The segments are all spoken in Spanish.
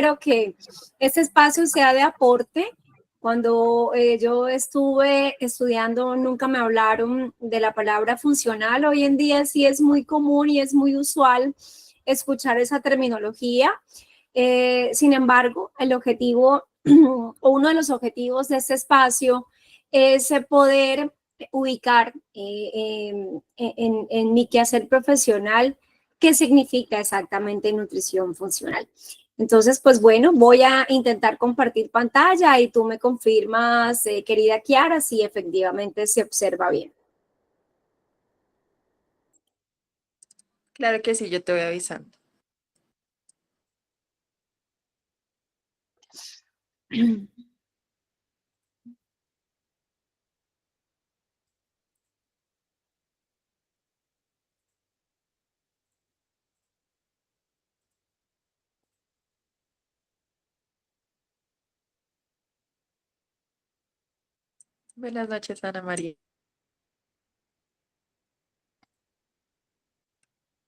Espero que este espacio sea de aporte. Cuando yo estuve estudiando, nunca me hablaron de la palabra funcional. Hoy en día sí es muy común y es muy usual escuchar esa terminología. Sin embargo, el objetivo o uno de los objetivos de este espacio es poder ubicar en mi quehacer profesional qué significa exactamente nutrición funcional. Entonces, pues bueno, voy a intentar compartir pantalla y tú me confirmas, querida Kiara, si efectivamente se observa bien. Claro que sí, yo te voy avisando. Buenas noches, Ana María.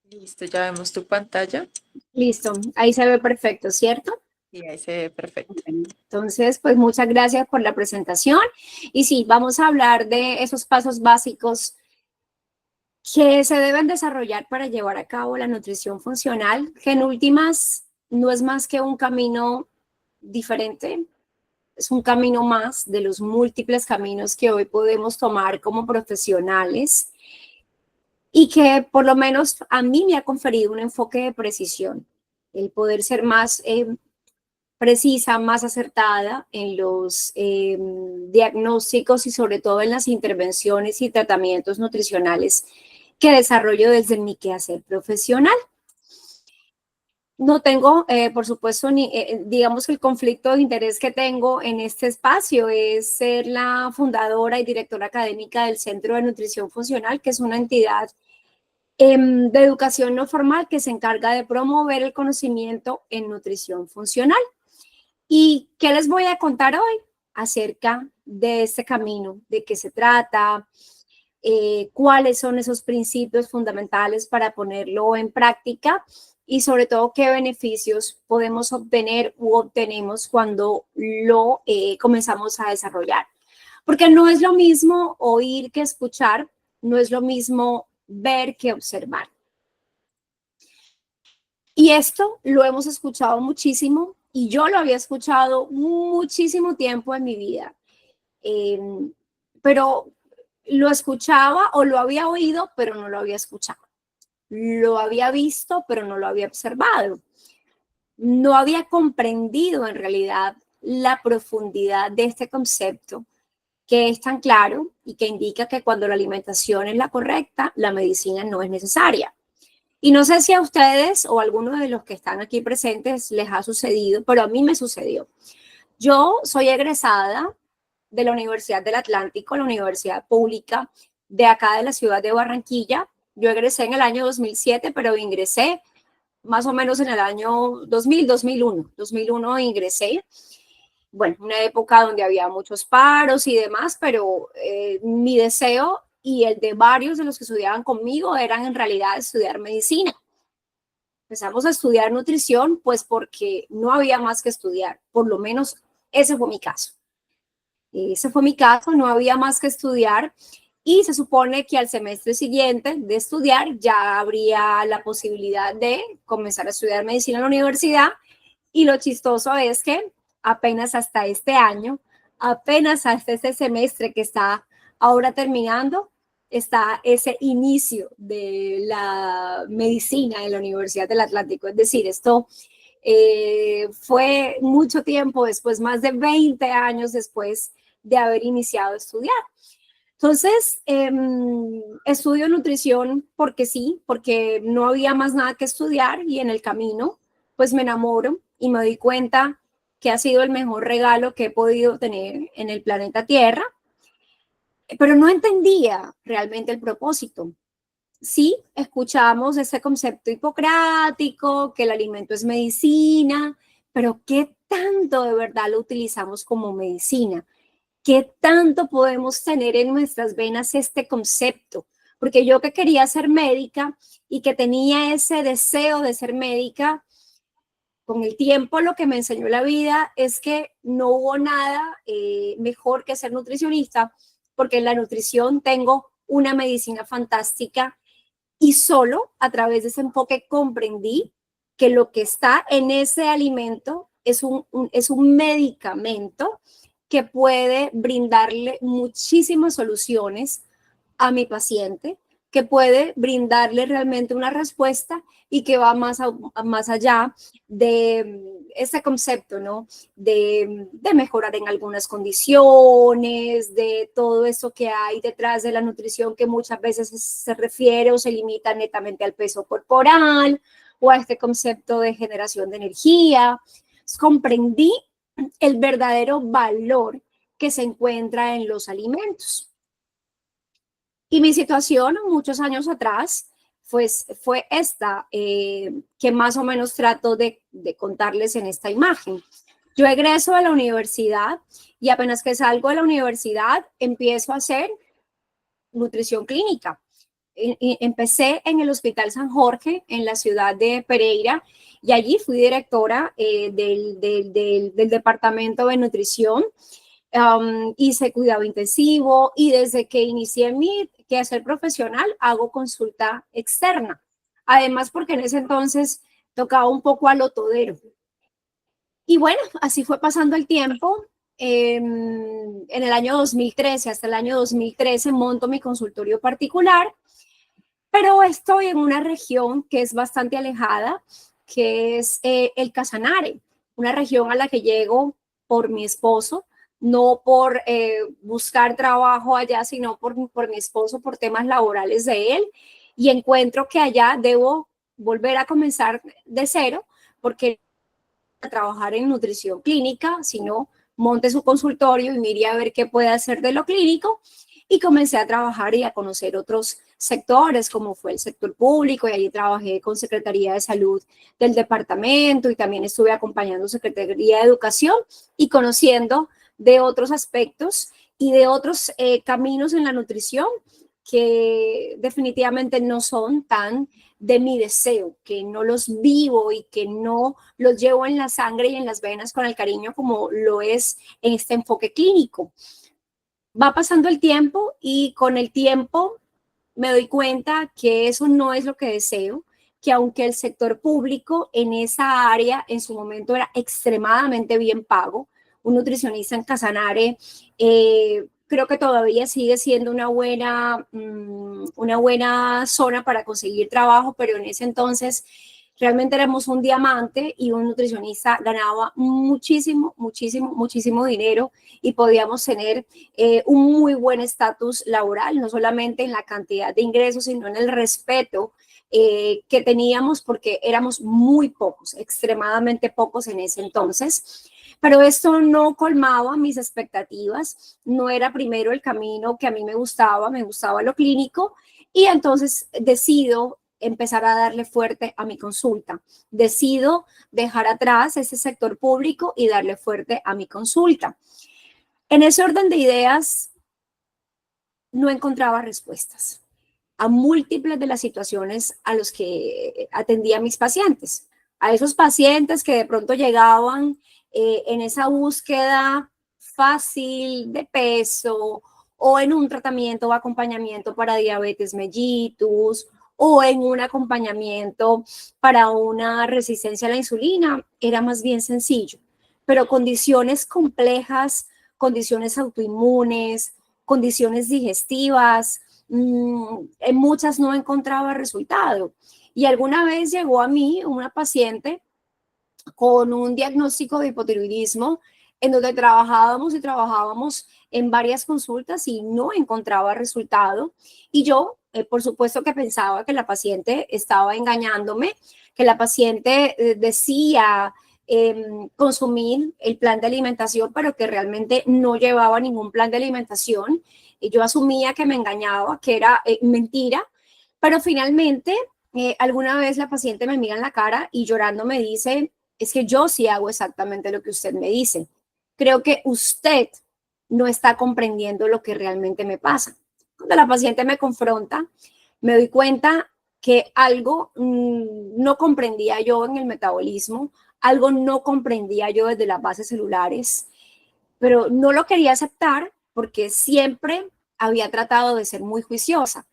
Listo, ya vemos tu pantalla. Listo, ahí se ve perfecto, ¿cierto? Y ahí se ve perfecto. Entonces, pues muchas gracias por la presentación. Y sí, vamos a hablar de esos pasos básicos que se deben desarrollar para llevar a cabo la nutrición funcional, que en últimas no es más que un camino diferente, es un camino más de los múltiples caminos que hoy podemos tomar como profesionales y que por lo menos a mí me ha conferido un enfoque de precisión, el poder ser más precisa, más acertada en los diagnósticos y sobre todo en las intervenciones y tratamientos nutricionales que desarrollo desde mi quehacer profesional. No tengo, por supuesto, digamos que el conflicto de interés que tengo en este espacio es ser la fundadora y directora académica del Centro de Nutrición Funcional, que es una entidad de educación no formal que se encarga de promover el conocimiento en nutrición funcional. ¿Y qué les voy a contar hoy acerca de este camino? ¿De qué se trata? ¿Cuáles son esos principios fundamentales para ponerlo en práctica? Y sobre todo, ¿qué beneficios podemos obtener u obtenemos cuando lo comenzamos a desarrollar? Porque no es lo mismo oír que escuchar, no es lo mismo ver que observar. Y esto lo hemos escuchado muchísimo y yo lo había escuchado muchísimo tiempo en mi vida. Pero lo escuchaba o lo había oído, pero no lo había escuchado. Lo había visto, pero no lo había observado. No había comprendido en realidad la profundidad de este concepto que es tan claro y que indica que cuando la alimentación es la correcta, la medicina no es necesaria. Y no sé si a ustedes o a algunos de los que están aquí presentes les ha sucedido, pero a mí me sucedió. Yo soy egresada de la Universidad del Atlántico, la universidad pública de acá de la ciudad de Barranquilla. Yo egresé en el año 2007, pero ingresé más o menos en el año 2000, 2001. 2001 ingresé. Bueno, una época donde había muchos paros y demás, pero mi deseo y el de varios de los que estudiaban conmigo eran en realidad estudiar medicina. Empezamos a estudiar nutrición, pues porque no había más que estudiar, por lo menos ese fue mi caso. Ese fue mi caso, no había más que estudiar y se supone que al semestre siguiente de estudiar ya habría la posibilidad de comenzar a estudiar medicina en la universidad y lo chistoso es que apenas hasta este año, apenas hasta este semestre que está ahora terminando, está ese inicio de la medicina en la Universidad del Atlántico. Es decir, esto fue mucho tiempo después, más de 20 años después de haber iniciado a estudiar. Entonces, estudio nutrición porque sí, porque no había más nada que estudiar y en el camino, pues me enamoro y me doy cuenta que ha sido el mejor regalo que he podido tener en el planeta Tierra, pero no entendía realmente el propósito. Sí, escuchamos ese concepto hipocrático, que el alimento es medicina, pero ¿qué tanto de verdad lo utilizamos como medicina? ¿Qué tanto podemos tener en nuestras venas este concepto? Porque yo que quería ser médica y que tenía ese deseo de ser médica, con el tiempo lo que me enseñó la vida es que no hubo nada mejor que ser nutricionista, porque en la nutrición tengo una medicina fantástica y solo a través de ese enfoque comprendí que lo que está en ese alimento es un medicamento que puede brindarle muchísimas soluciones a mi paciente, que puede brindarle realmente una respuesta y que va más allá de ese concepto, ¿no? De mejorar en algunas condiciones, de todo eso que hay detrás de la nutrición que muchas veces se refiere o se limita netamente al peso corporal o a este concepto de generación de energía. Comprendí el verdadero valor que se encuentra en los alimentos. Y mi situación muchos años atrás pues, fue esta, que más o menos trato de contarles en esta imagen. Yo egreso de la universidad y apenas que salgo de la universidad empiezo a hacer nutrición clínica. Empecé en el Hospital San Jorge, en la ciudad de Pereira, y allí fui directora del departamento de nutrición. Hice cuidado intensivo y desde que inicié mi quehacer profesional hago consulta externa. Además, porque en ese entonces tocaba un poco a lo todero. Y bueno, así fue pasando el tiempo. En el año 2013, hasta el año 2013, monto mi consultorio particular, pero estoy en una región que es bastante alejada, que es el Casanare, una región a la que llego por mi esposo, no por buscar trabajo allá, sino por mi esposo, por temas laborales de él, y encuentro que allá debo volver a comenzar de cero, porque a trabajar en nutrición clínica, sino monte su consultorio y mire a ver qué puede hacer de lo clínico, y comencé a trabajar y a conocer otros sectores, como fue el sector público, y allí trabajé con Secretaría de Salud del departamento y también estuve acompañando Secretaría de Educación y conociendo de otros aspectos y de otros caminos en la nutrición que definitivamente no son tan de mi deseo, que no los vivo y que no los llevo en la sangre y en las venas con el cariño como lo es en este enfoque clínico. Va pasando el tiempo y con el tiempo me doy cuenta que eso no es lo que deseo, que aunque el sector público en esa área en su momento era extremadamente bien pago, un nutricionista en Casanare creo que todavía sigue siendo una buena zona para conseguir trabajo, pero en ese entonces realmente éramos un diamante y un nutricionista ganaba muchísimo, muchísimo, muchísimo dinero y podíamos tener un muy buen estatus laboral, no solamente en la cantidad de ingresos, sino en el respeto que teníamos porque éramos muy pocos, extremadamente pocos en ese entonces. Pero esto no colmaba mis expectativas, no era primero el camino que a mí me gustaba lo clínico, y entonces decido empezar a darle fuerte a mi consulta. Decido dejar atrás ese sector público y darle fuerte a mi consulta. En ese orden de ideas, no encontraba respuestas a múltiples de las situaciones a los que atendía a mis pacientes. A esos pacientes que de pronto llegaban en esa búsqueda fácil de peso o en un tratamiento o acompañamiento para diabetes mellitus o en un acompañamiento para una resistencia a la insulina, era más bien sencillo. Pero condiciones complejas, condiciones autoinmunes, condiciones digestivas, en muchas no encontraba resultado. Y alguna vez llegó a mí una paciente con un diagnóstico de hipotiroidismo en donde trabajábamos en varias consultas y no encontraba resultado. Y yo, por supuesto que pensaba que la paciente estaba engañándome, que la paciente decía consumir el plan de alimentación, pero que realmente no llevaba ningún plan de alimentación. Y yo asumía que me engañaba, que era mentira, pero finalmente alguna vez la paciente me mira en la cara y llorando me dice, es que yo sí hago exactamente lo que usted me dice. Creo que usted no está comprendiendo lo que realmente me pasa. Cuando la paciente me confronta, me doy cuenta que algo no comprendía yo en el metabolismo, algo no comprendía yo desde las bases celulares, pero no lo quería aceptar porque siempre había tratado de ser muy juiciosa.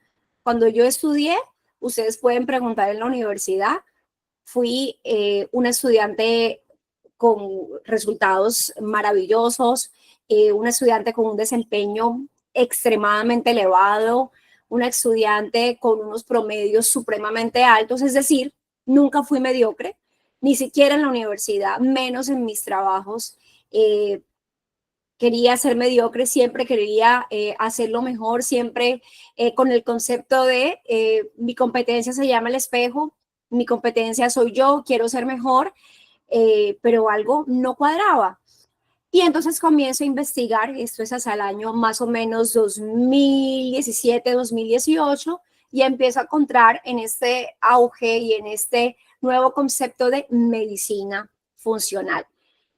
Cuando yo estudié, ustedes pueden preguntar en la universidad, fui una estudiante con resultados maravillosos, una estudiante con un desempeño extremadamente elevado, una estudiante con unos promedios supremamente altos, es decir, nunca fui mediocre, ni siquiera en la universidad, menos en mis trabajos. Quería ser mediocre, siempre quería hacerlo mejor, siempre con el concepto de mi competencia se llama el espejo, mi competencia soy yo, quiero ser mejor, pero algo no cuadraba. Y entonces comienzo a investigar, esto es hasta el año más o menos 2017, 2018, y empiezo a encontrar en este auge y en este nuevo concepto de medicina funcional.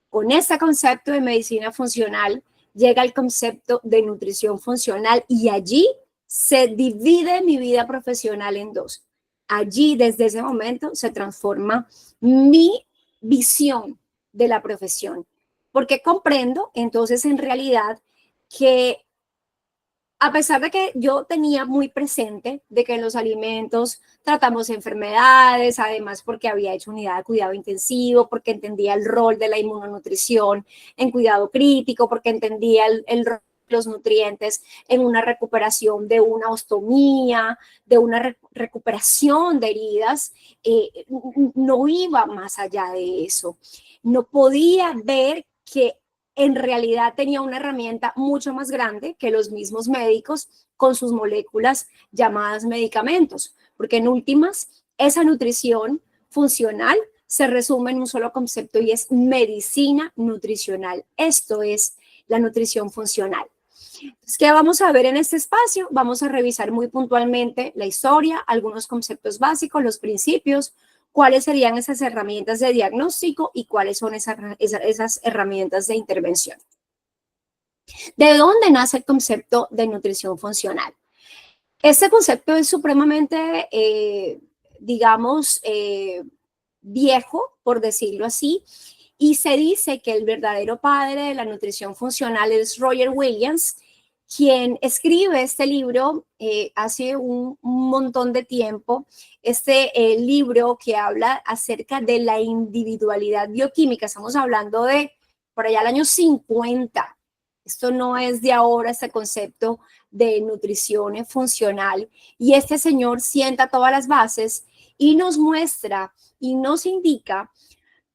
Con este concepto de medicina funcional llega el concepto de nutrición funcional y allí se divide mi vida profesional en dos. Allí, desde ese momento, se transforma mi visión de la profesión, porque comprendo entonces en realidad que a pesar de que yo tenía muy presente de que en los alimentos tratamos enfermedades, además porque había hecho unidad de cuidado intensivo, porque entendía el rol de la inmunonutrición en cuidado crítico, porque entendía el rol de los nutrientes en una recuperación de una ostomía, de una recuperación de heridas, no iba más allá de eso. No podía ver que en realidad tenía una herramienta mucho más grande que los mismos médicos con sus moléculas llamadas medicamentos, porque en últimas, esa nutrición funcional se resume en un solo concepto y es medicina nutricional. Esto es la nutrición funcional. Entonces, ¿qué vamos a ver en este espacio? Vamos a revisar muy puntualmente la historia, algunos conceptos básicos, los principios, cuáles serían esas herramientas de diagnóstico y cuáles son esas herramientas de intervención. ¿De dónde nace el concepto de nutrición funcional? Este concepto es supremamente, digamos, viejo, por decirlo así, y se dice que el verdadero padre de la nutrición funcional es Roger Williams, quien escribe este libro hace un montón de tiempo, este libro que habla acerca de la individualidad bioquímica. Estamos hablando de por allá el año 50. Esto no es de ahora, este concepto de nutrición funcional. Y este señor sienta todas las bases y nos muestra y nos indica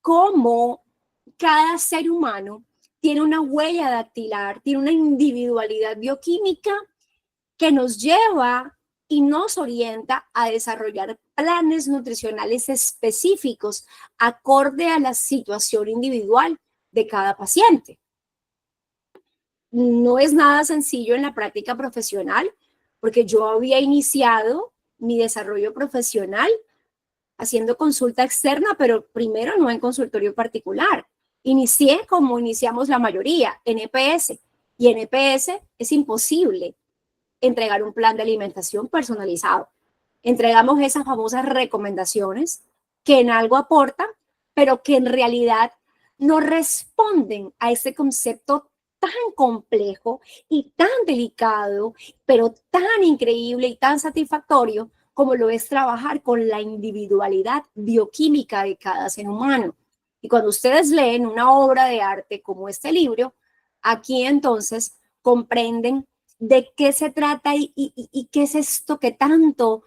cómo cada ser humano tiene una huella dactilar, tiene una individualidad bioquímica que nos lleva y nos orienta a desarrollar planes nutricionales específicos acorde a la situación individual de cada paciente. No es nada sencillo en la práctica profesional, porque yo había iniciado mi desarrollo profesional haciendo consulta externa, pero primero no en consultorio particular. Inicié como iniciamos la mayoría, en EPS, y en EPS es imposible entregar un plan de alimentación personalizado. Entregamos esas famosas recomendaciones que en algo aportan, pero que en realidad no responden a ese concepto tan complejo y tan delicado, pero tan increíble y tan satisfactorio como lo es trabajar con la individualidad bioquímica de cada ser humano. Y cuando ustedes leen una obra de arte como este libro, aquí entonces comprenden de qué se trata y qué es esto que tanto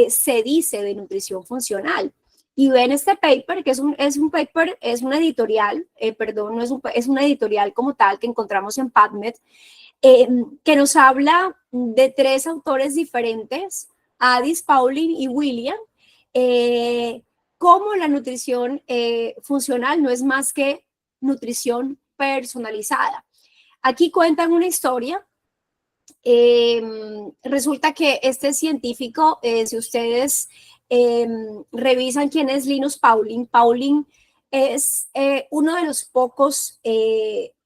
se dice de nutrición funcional. Y ven este paper, que es un paper, es una editorial, perdón, no es una editorial como tal que encontramos en PubMed, que nos habla de tres autores diferentes, Addis, Pauling y William, cómo la nutrición funcional no es más que nutrición personalizada. Aquí cuentan una historia. Resulta que este científico, si ustedes revisan quién es Linus Pauling, Pauling es uno de los pocos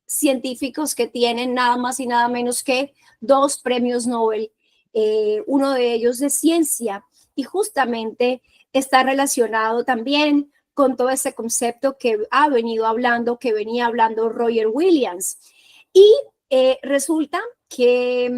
científicos que tienen nada más y nada menos que 2 premios Nobel, uno de ellos de ciencia, y justamente está relacionado también con todo ese concepto que ha venido hablando, que venía hablando Roger Williams. Y resulta que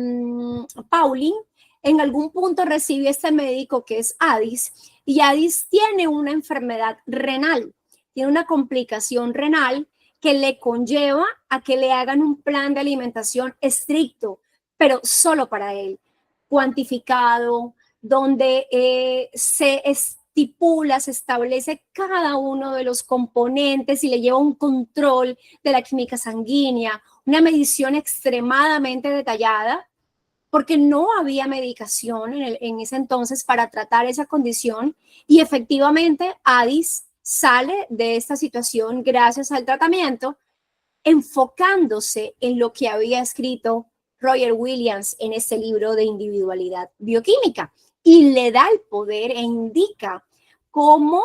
Pauling en algún punto recibe este médico que es Addis, y Addis tiene una enfermedad renal, tiene una complicación renal que le conlleva a que le hagan un plan de alimentación estricto, pero solo para él, cuantificado, donde se estipula, se establece cada uno de los componentes y le lleva un control de la química sanguínea, una medición extremadamente detallada, porque no había medicación en ese entonces para tratar esa condición, y efectivamente Addis sale de esta situación gracias al tratamiento, enfocándose en lo que había escrito Roger Williams en este libro de individualidad bioquímica, y le da el poder e indica cómo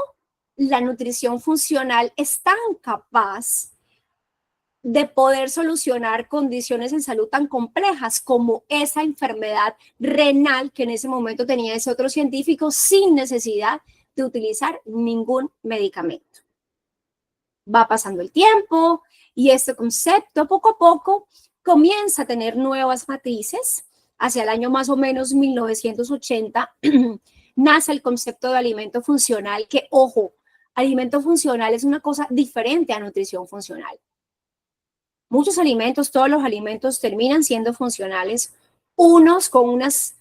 la nutrición funcional es tan capaz de poder solucionar condiciones en salud tan complejas como esa enfermedad renal que en ese momento tenía ese otro científico, sin necesidad de utilizar ningún medicamento. Va pasando el tiempo y este concepto poco a poco comienza a tener nuevas matrices. Hacia el año más o menos 1980 nace el concepto de alimento funcional, que, ojo, alimento funcional es una cosa diferente a nutrición funcional. Muchos alimentos, todos los alimentos terminan siendo funcionales, unos con unas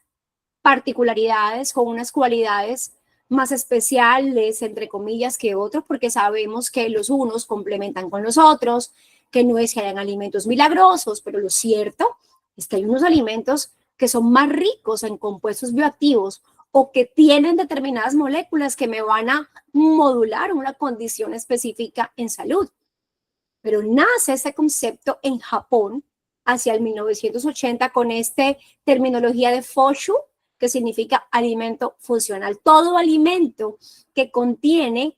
particularidades, con unas cualidades más especiales, entre comillas, que otros, porque sabemos que los unos complementan con los otros, que no es que hayan alimentos milagrosos, pero lo cierto es que hay unos alimentos que son más ricos en compuestos bioactivos o que tienen determinadas moléculas que me van a modular una condición específica en salud. Pero nace ese concepto en Japón hacia el 1980 con esta terminología de Foshu, que significa alimento funcional. Todo alimento que contiene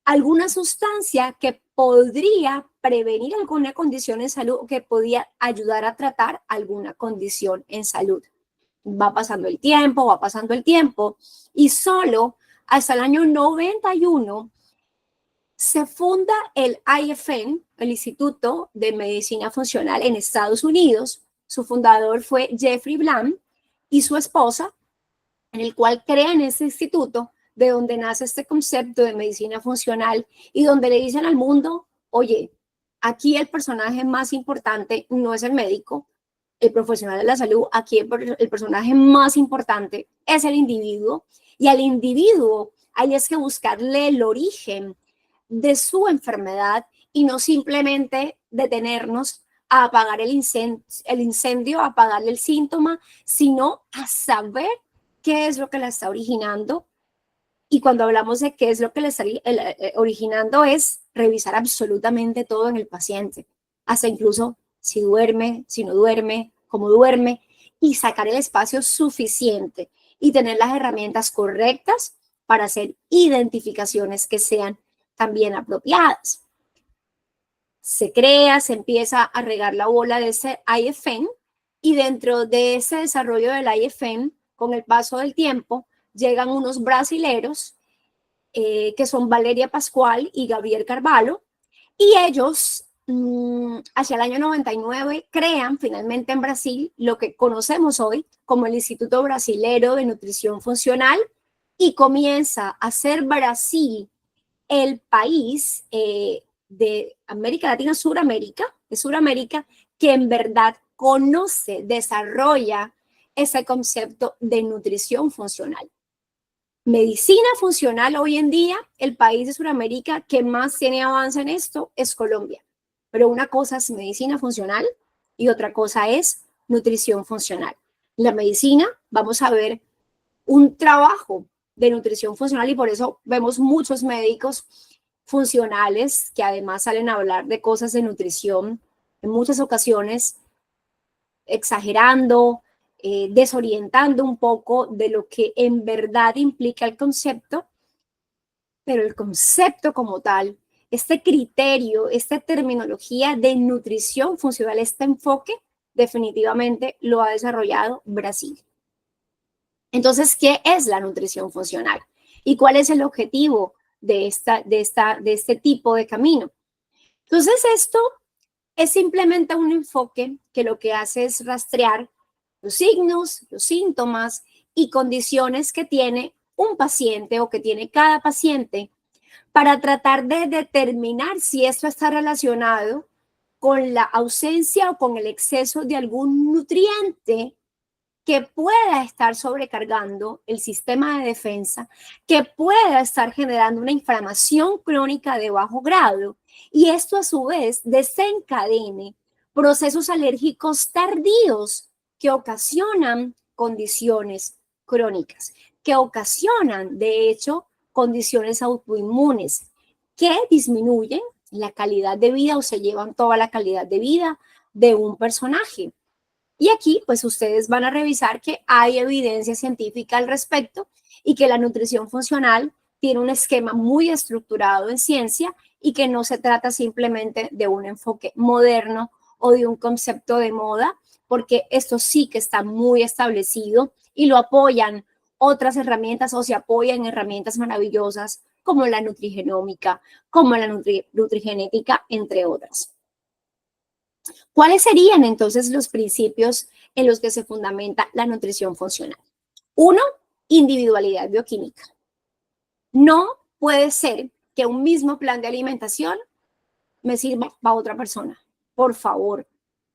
alguna sustancia que podría prevenir alguna condición en salud o que podía ayudar a tratar alguna condición en salud. Va pasando el tiempo y solo hasta el año 91 se funda el IFN, el Instituto de Medicina Funcional en Estados Unidos. Su fundador fue Jeffrey Bland y su esposa, en el cual crean ese instituto, de donde nace este concepto de medicina funcional y donde le dicen al mundo, oye, aquí el personaje más importante no es el médico, el profesional de la salud, aquí el personaje más importante es el individuo, y al individuo hay es que buscarle el origen de su enfermedad y no simplemente detenernos a apagar el incendio, a apagarle el síntoma, sino a saber qué es lo que la está originando. Y cuando hablamos de qué es lo que le está originando, es revisar absolutamente todo en el paciente, hasta incluso si duerme, si no duerme, cómo duerme, y sacar el espacio suficiente y tener las herramientas correctas para hacer identificaciones que sean también apropiadas. Se crea, se empieza a regar la bola de ese IFN, y dentro de ese desarrollo del IFN, con el paso del tiempo, llegan unos brasileros que son Valeria Pascual y Gabriel Carvalho, y ellos hacia el año 99 crean finalmente en Brasil lo que conocemos hoy como el Instituto Brasilero de Nutrición Funcional, y comienza a ser Brasil el país de América Latina, de Suramérica, que en verdad conoce, desarrolla ese concepto de nutrición funcional. Medicina funcional hoy en día, el país de Sudamérica que más tiene avance en esto es Colombia. Pero una cosa es medicina funcional y otra cosa es nutrición funcional. En la medicina vamos a ver un trabajo de nutrición funcional, y por eso vemos muchos médicos funcionales que además salen a hablar de cosas de nutrición en muchas ocasiones exagerando, desorientando un poco de lo que en verdad implica el concepto, pero el concepto como tal, este criterio, esta terminología de nutrición funcional, este enfoque, definitivamente lo ha desarrollado Brasil. Entonces, ¿qué es la nutrición funcional? ¿Y cuál es el objetivo de este tipo de camino. Entonces, esto es simplemente un enfoque que lo que hace es rastrear los signos, los síntomas y condiciones que tiene un paciente o que tiene cada paciente para tratar de determinar si esto está relacionado con la ausencia o con el exceso de algún nutriente que pueda estar sobrecargando el sistema de defensa, que pueda estar generando una inflamación crónica de bajo grado y esto a su vez desencadene procesos alérgicos tardíos que ocasionan condiciones crónicas, que ocasionan, de hecho, condiciones autoinmunes que disminuyen la calidad de vida o se llevan toda la calidad de vida de un personaje. Y aquí, pues ustedes van a revisar que hay evidencia científica al respecto y que la nutrición funcional tiene un esquema muy estructurado en ciencia y que no se trata simplemente de un enfoque moderno o de un concepto de moda, porque esto sí que está muy establecido y lo apoyan otras herramientas o se apoyan en herramientas maravillosas como la nutrigenómica, como la nutrigenética, entre otras. ¿Cuáles serían entonces los principios en los que se fundamenta la nutrición funcional? Uno, individualidad bioquímica. No puede ser que un mismo plan de alimentación me sirva para otra persona. Por favor,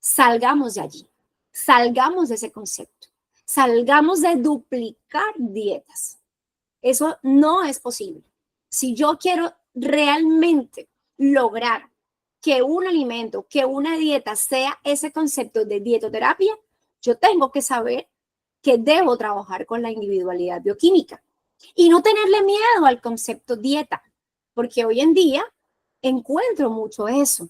salgamos de allí, salgamos de ese concepto, salgamos de duplicar dietas. Eso no es posible. Si yo quiero realmente lograr que un alimento, que una dieta sea ese concepto de dietoterapia, yo tengo que saber que debo trabajar con la individualidad bioquímica y no tenerle miedo al concepto dieta, porque hoy en día encuentro mucho eso.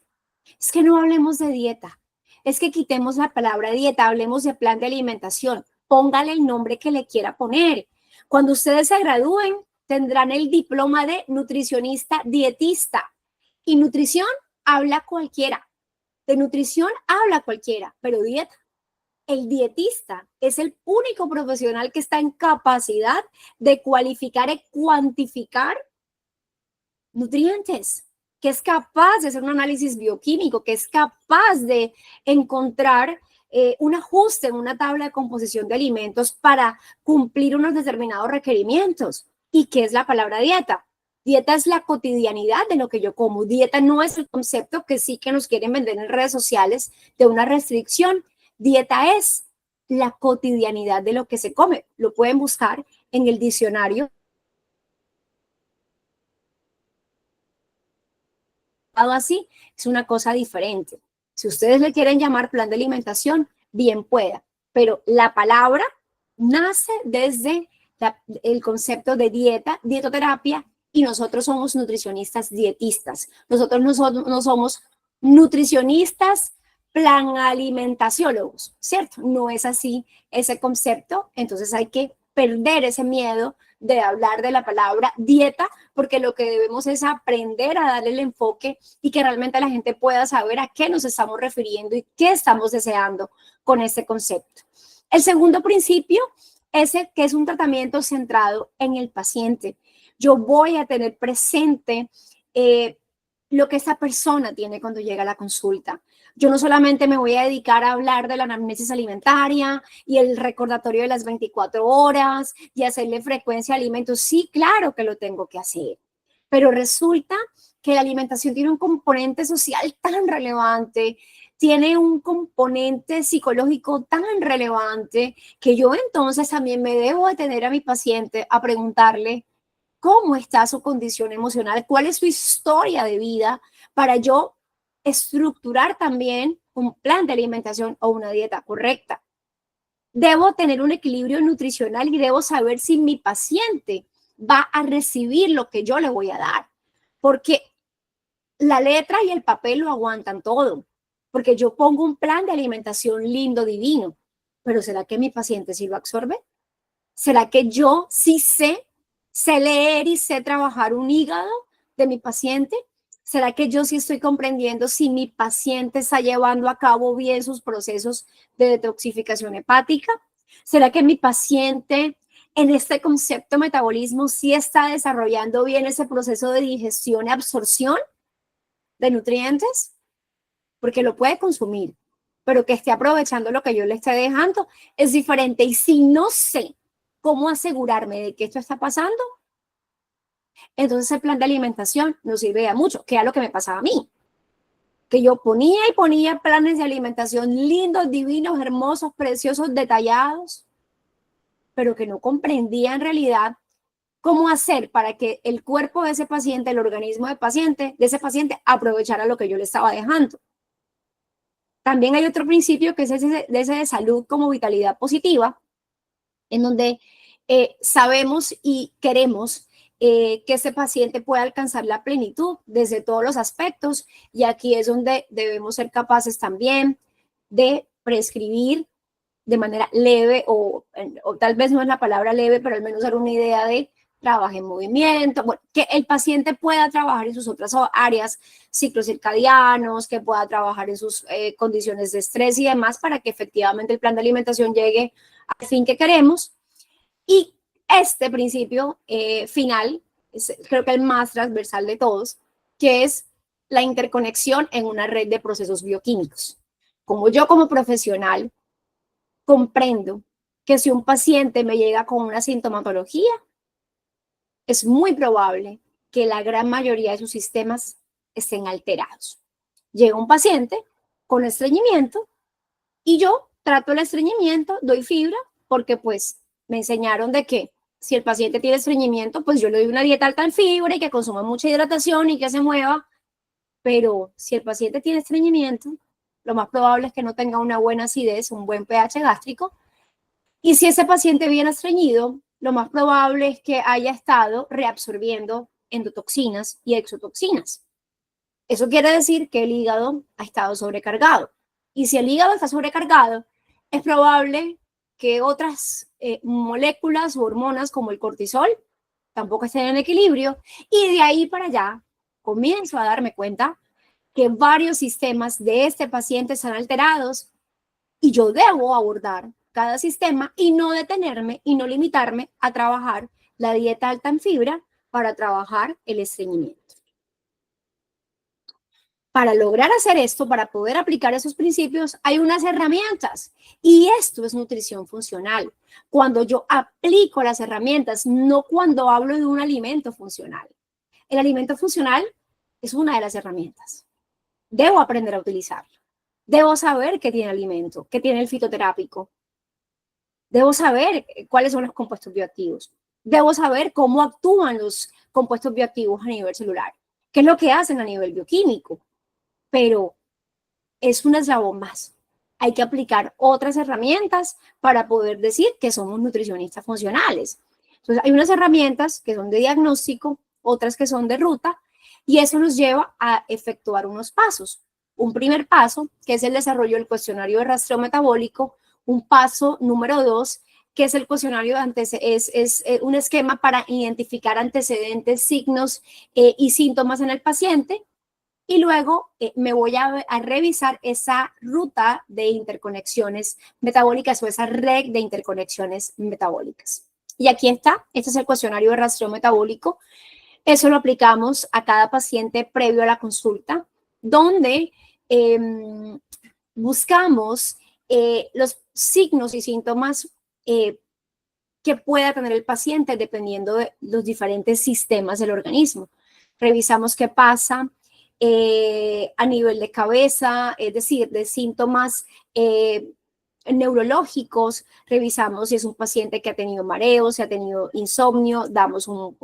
Es que no hablemos de dieta, es que quitemos la palabra dieta, hablemos de plan de alimentación, póngale el nombre que le quiera poner. Cuando ustedes se gradúen, tendrán el diploma de nutricionista dietista y nutrición habla cualquiera, de nutrición habla cualquiera, pero dieta. El dietista es el único profesional que está en capacidad de cualificar y cuantificar nutrientes, que es capaz de hacer un análisis bioquímico, que es capaz de encontrar un ajuste en una tabla de composición de alimentos para cumplir unos determinados requerimientos. ¿Y qué es la palabra dieta? Dieta es la cotidianidad de lo que yo como. Dieta no es el concepto que sí que nos quieren vender en redes sociales de una restricción. Dieta es la cotidianidad de lo que se come. Lo pueden buscar en el diccionario. Así es una cosa diferente. Si ustedes le quieren llamar plan de alimentación, bien pueda. Pero la palabra nace desde el concepto de dieta, dietoterapia, y nosotros somos nutricionistas dietistas. Nosotros no somos nutricionistas plan alimentaciólogos, ¿cierto? No es así ese concepto, entonces hay que perder ese miedo de hablar de la palabra dieta, porque lo que debemos es aprender a darle el enfoque y que realmente la gente pueda saber a qué nos estamos refiriendo y qué estamos deseando con este concepto. El segundo principio es que es un tratamiento centrado en el paciente. Yo voy a tener presente lo que esa persona tiene cuando llega a la consulta. Yo no solamente me voy a dedicar a hablar de la anamnesis alimentaria y el recordatorio de las 24 horas y hacerle frecuencia de alimentos. Sí, claro que lo tengo que hacer, pero resulta que la alimentación tiene un componente social tan relevante, tiene un componente psicológico tan relevante que yo entonces también me debo detener a mi paciente a preguntarle cómo está su condición emocional, cuál es su historia de vida para yo estructurar también un plan de alimentación o una dieta correcta. Debo tener un equilibrio nutricional y debo saber si mi paciente va a recibir lo que yo le voy a dar, porque la letra y el papel lo aguantan todo, porque yo pongo un plan de alimentación lindo, divino, pero ¿será que mi paciente sí lo absorbe? ¿Será que yo sí sé leer y sé trabajar un hígado de mi paciente? ¿Será que yo sí estoy comprendiendo si mi paciente está llevando a cabo bien sus procesos de detoxificación hepática? ¿Será que mi paciente en este concepto metabolismo sí está desarrollando bien ese proceso de digestión y absorción de nutrientes, porque lo puede consumir, pero que esté aprovechando lo que yo le esté dejando es diferente. Y si no sé cómo asegurarme de que esto está pasando, entonces el plan de alimentación no sirve de mucho, que era lo que me pasaba a mí, que yo ponía y ponía planes de alimentación lindos, divinos, hermosos, preciosos, detallados, pero que no comprendía en realidad cómo hacer para que el cuerpo de ese paciente, el organismo de ese paciente, aprovechara lo que yo le estaba dejando. También hay otro principio que es ese de salud como vitalidad positiva, en donde sabemos y queremos que ese paciente pueda alcanzar la plenitud desde todos los aspectos, y aquí es donde debemos ser capaces también de prescribir de manera leve, o tal vez no es la palabra leve, pero al menos dar una idea de trabajo en movimiento, bueno, que el paciente pueda trabajar en sus otras áreas, ciclos circadianos, que pueda trabajar en sus condiciones de estrés y demás, para que efectivamente el plan de alimentación llegue al fin que queremos. Y este principio final es, creo que el más transversal de todos, que es la interconexión en una red de procesos bioquímicos. Como yo como profesional comprendo que si un paciente me llega con una sintomatología, es muy probable que la gran mayoría de sus sistemas estén alterados. Llega un paciente con estreñimiento y yo trato el estreñimiento, doy fibra, porque pues me enseñaron de que si el paciente tiene estreñimiento, pues yo le doy una dieta alta en fibra y que consuma mucha hidratación y que se mueva. Pero si el paciente tiene estreñimiento, lo más probable es que no tenga una buena acidez, un buen pH gástrico. Y si ese paciente viene estreñido, lo más probable es que haya estado reabsorbiendo endotoxinas y exotoxinas. Eso quiere decir que el hígado ha estado sobrecargado. Y si el hígado está sobrecargado, es probable que otras moléculas o hormonas como el cortisol tampoco estén en equilibrio. Y de ahí para allá comienzo a darme cuenta que varios sistemas de este paciente están alterados y yo debo abordar cada sistema y no detenerme y no limitarme a trabajar la dieta alta en fibra para trabajar el estreñimiento. Para lograr hacer esto, para poder aplicar esos principios, hay unas herramientas, y esto es nutrición funcional. Cuando yo aplico las herramientas, no cuando hablo de un alimento funcional. El alimento funcional es una de las herramientas. Debo aprender a utilizarlo. Debo saber qué tiene el alimento, qué tiene el fitoterápico. Debo saber cuáles son los compuestos bioactivos. Debo saber cómo actúan los compuestos bioactivos a nivel celular, qué es lo que hacen a nivel bioquímico. Pero es un eslabón más. Hay que aplicar otras herramientas para poder decir que somos nutricionistas funcionales. Entonces, hay unas herramientas que son de diagnóstico, otras que son de ruta, y eso nos lleva a efectuar unos pasos. Un primer paso, que es el desarrollo del cuestionario de rastreo metabólico. Un paso número 2, que es el cuestionario de antecedentes, es un esquema para identificar antecedentes, signos y síntomas en el paciente. Y luego me voy a revisar esa ruta de interconexiones metabólicas o esa red de interconexiones metabólicas. Y aquí está, este es el cuestionario de rastreo metabólico. Eso lo aplicamos a cada paciente previo a la consulta, donde buscamos los signos y síntomas que pueda tener el paciente dependiendo de los diferentes sistemas del organismo. Revisamos qué pasa a nivel de cabeza, es decir, de síntomas neurológicos. Revisamos si es un paciente que ha tenido mareos, si ha tenido insomnio, damos un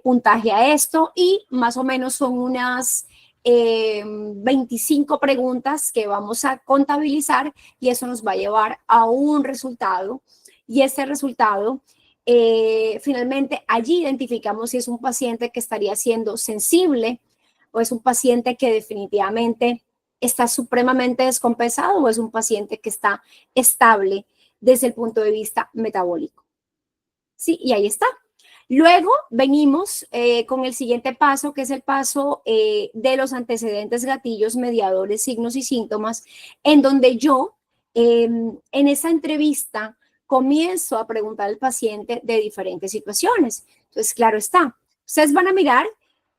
puntaje a esto, y más o menos son unas 25 preguntas que vamos a contabilizar, y eso nos va a llevar a un resultado, y ese resultado finalmente allí identificamos si es un paciente que estaría siendo sensible o es un paciente que definitivamente está supremamente descompensado o es un paciente que está estable desde el punto de vista metabólico. Sí, y ahí está. Luego venimos con el siguiente paso, que es el paso de los antecedentes, gatillos, mediadores, signos y síntomas, en donde yo en esa entrevista comienzo a preguntar al paciente de diferentes situaciones. Entonces, claro está, ustedes van a mirar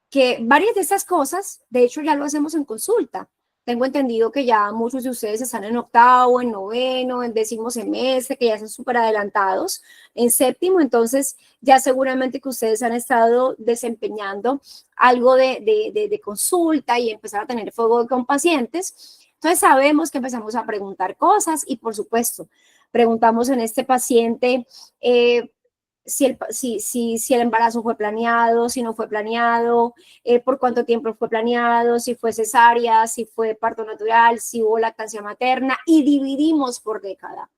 que varias de estas cosas, de hecho, ya lo hacemos en consulta. Tengo entendido que ya muchos de ustedes están en octavo, en noveno, en décimo semestre, que ya están súper adelantados, en séptimo, entonces ya seguramente que ustedes han estado desempeñando algo de consulta y empezar a tener fuego con pacientes. Entonces sabemos que empezamos a preguntar cosas y por supuesto, preguntamos en este paciente si el embarazo fue planeado, si no fue planeado, por cuánto tiempo fue planeado, si fue cesárea, si fue parto natural, si hubo lactancia materna, y dividimos por década.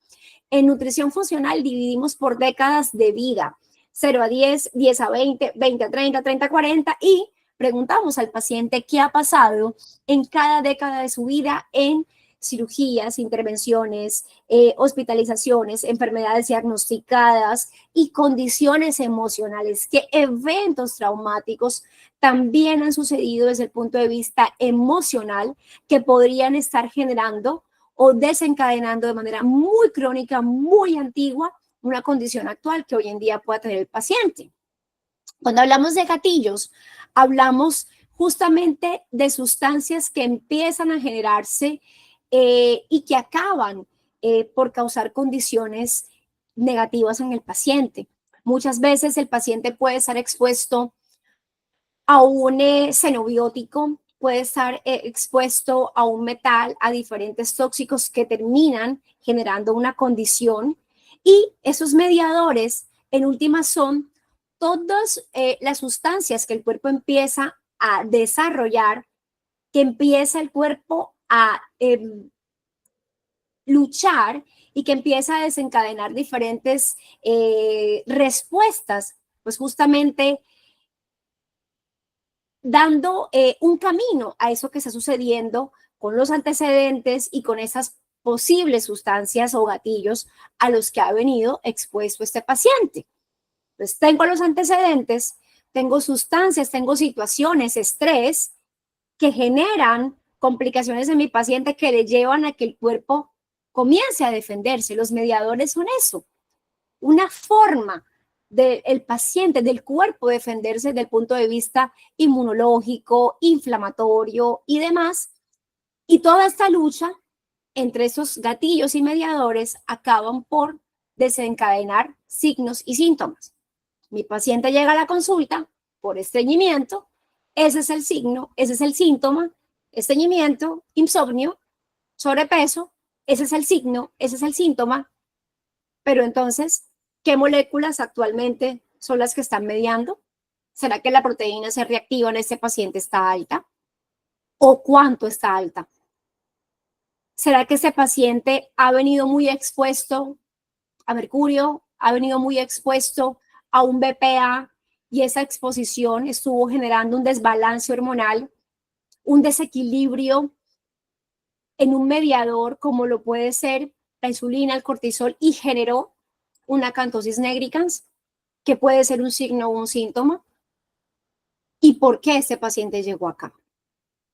En nutrición funcional dividimos por décadas de vida, 0 a 10, 10 a 20, 20 a 30, 30 a 40, y preguntamos al paciente qué ha pasado en cada década de su vida en cirugías, intervenciones, hospitalizaciones, enfermedades diagnosticadas y condiciones emocionales, qué eventos traumáticos también han sucedido desde el punto de vista emocional que podrían estar generando o desencadenando de manera muy crónica, muy antigua, una condición actual que hoy en día pueda tener el paciente. Cuando hablamos de gatillos, hablamos justamente de sustancias que empiezan a generarse y que acaban por causar condiciones negativas en el paciente. Muchas veces el paciente puede estar expuesto a un xenobiótico, puede estar expuesto a un metal, a diferentes tóxicos que terminan generando una condición, y esos mediadores en última son todas las sustancias que el cuerpo empieza a desarrollar, que empieza el cuerpo a luchar y que empieza a desencadenar diferentes respuestas, pues justamente dando un camino a eso que está sucediendo con los antecedentes y con esas posibles sustancias o gatillos a los que ha venido expuesto este paciente. Entonces, tengo los antecedentes, tengo sustancias, tengo situaciones, estrés que generan complicaciones en mi paciente que le llevan a que el cuerpo comience a defenderse. Los mediadores son eso, una forma del paciente, del cuerpo defenderse desde el punto de vista inmunológico, inflamatorio y demás. Y toda esta lucha entre esos gatillos y mediadores acaban por desencadenar signos y síntomas. Mi paciente llega a la consulta por estreñimiento, ese es el signo, ese es el síntoma, estreñimiento, insomnio, sobrepeso, ese es el signo, ese es el síntoma, pero entonces, ¿qué moléculas actualmente son las que están mediando? ¿Será que la proteína C reactiva en este paciente está alta? ¿O cuánto está alta? ¿Será que este paciente ha venido muy expuesto a mercurio, ha venido muy expuesto a un BPA y esa exposición estuvo generando un desbalance hormonal, un desequilibrio en un mediador como lo puede ser la insulina, el cortisol, y generó una acantosis nigricans, que puede ser un signo o un síntoma? ¿Y por qué este paciente llegó acá?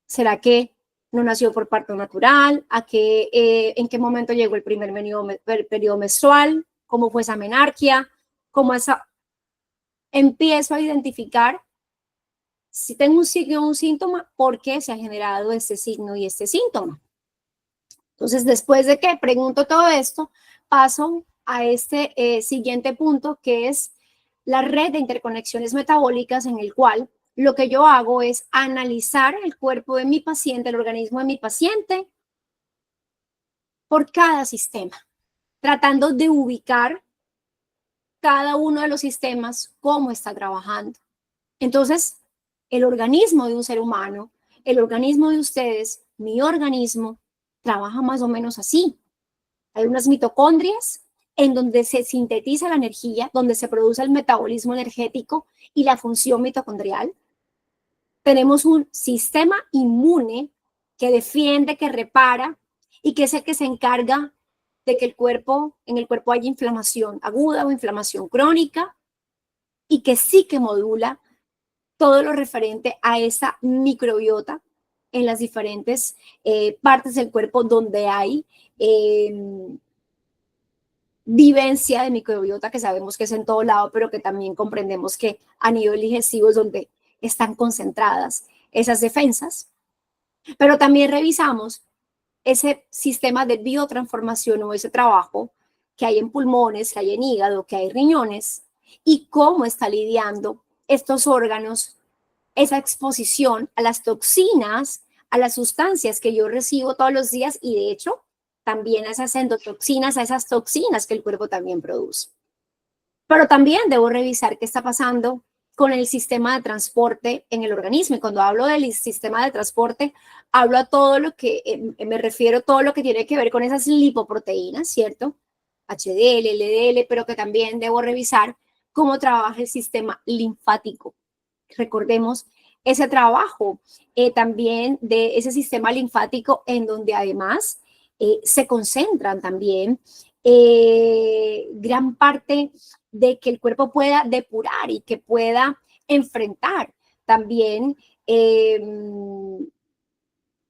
¿Será que no nació por parto natural? ¿En qué momento llegó el primer periodo menstrual? ¿Cómo fue esa menarquia? Empiezo a identificar si tengo un signo o un síntoma, por qué se ha generado este signo y este síntoma. Entonces, después de que pregunto todo esto, paso a este siguiente punto, que es la red de interconexiones metabólicas, en el cual lo que yo hago es analizar el cuerpo de mi paciente, el organismo de mi paciente, por cada sistema, tratando de ubicar cada uno de los sistemas, cómo está trabajando. Entonces, el organismo de un ser humano, el organismo de ustedes, mi organismo, trabaja más o menos así. Hay unas mitocondrias en donde se sintetiza la energía, donde se produce el metabolismo energético y la función mitocondrial. Tenemos un sistema inmune que defiende, que repara y que es el que se encarga de que en el cuerpo haya inflamación aguda o inflamación crónica, y que sí que modula todo lo referente a esa microbiota en las diferentes partes del cuerpo donde hay vivencia de microbiota que sabemos que es en todo lado, pero que también comprendemos que a nivel digestivo es donde están concentradas esas defensas. Pero también revisamos ese sistema de biotransformación o ese trabajo que hay en pulmones, que hay en hígado, que hay riñones, y cómo está lidiando estos órganos, esa exposición a las toxinas, a las sustancias que yo recibo todos los días y de hecho también a esas endotoxinas, a esas toxinas que el cuerpo también produce. Pero también debo revisar qué está pasando con el sistema de transporte en el organismo. Y cuando hablo del sistema de transporte, hablo a todo lo que, me refiero a todo lo que tiene que ver con esas lipoproteínas, ¿cierto? HDL, LDL, pero que también debo revisar cómo trabaja el sistema linfático. Recordemos ese trabajo también de ese sistema linfático en donde además se concentran también gran parte de que el cuerpo pueda depurar y que pueda enfrentar también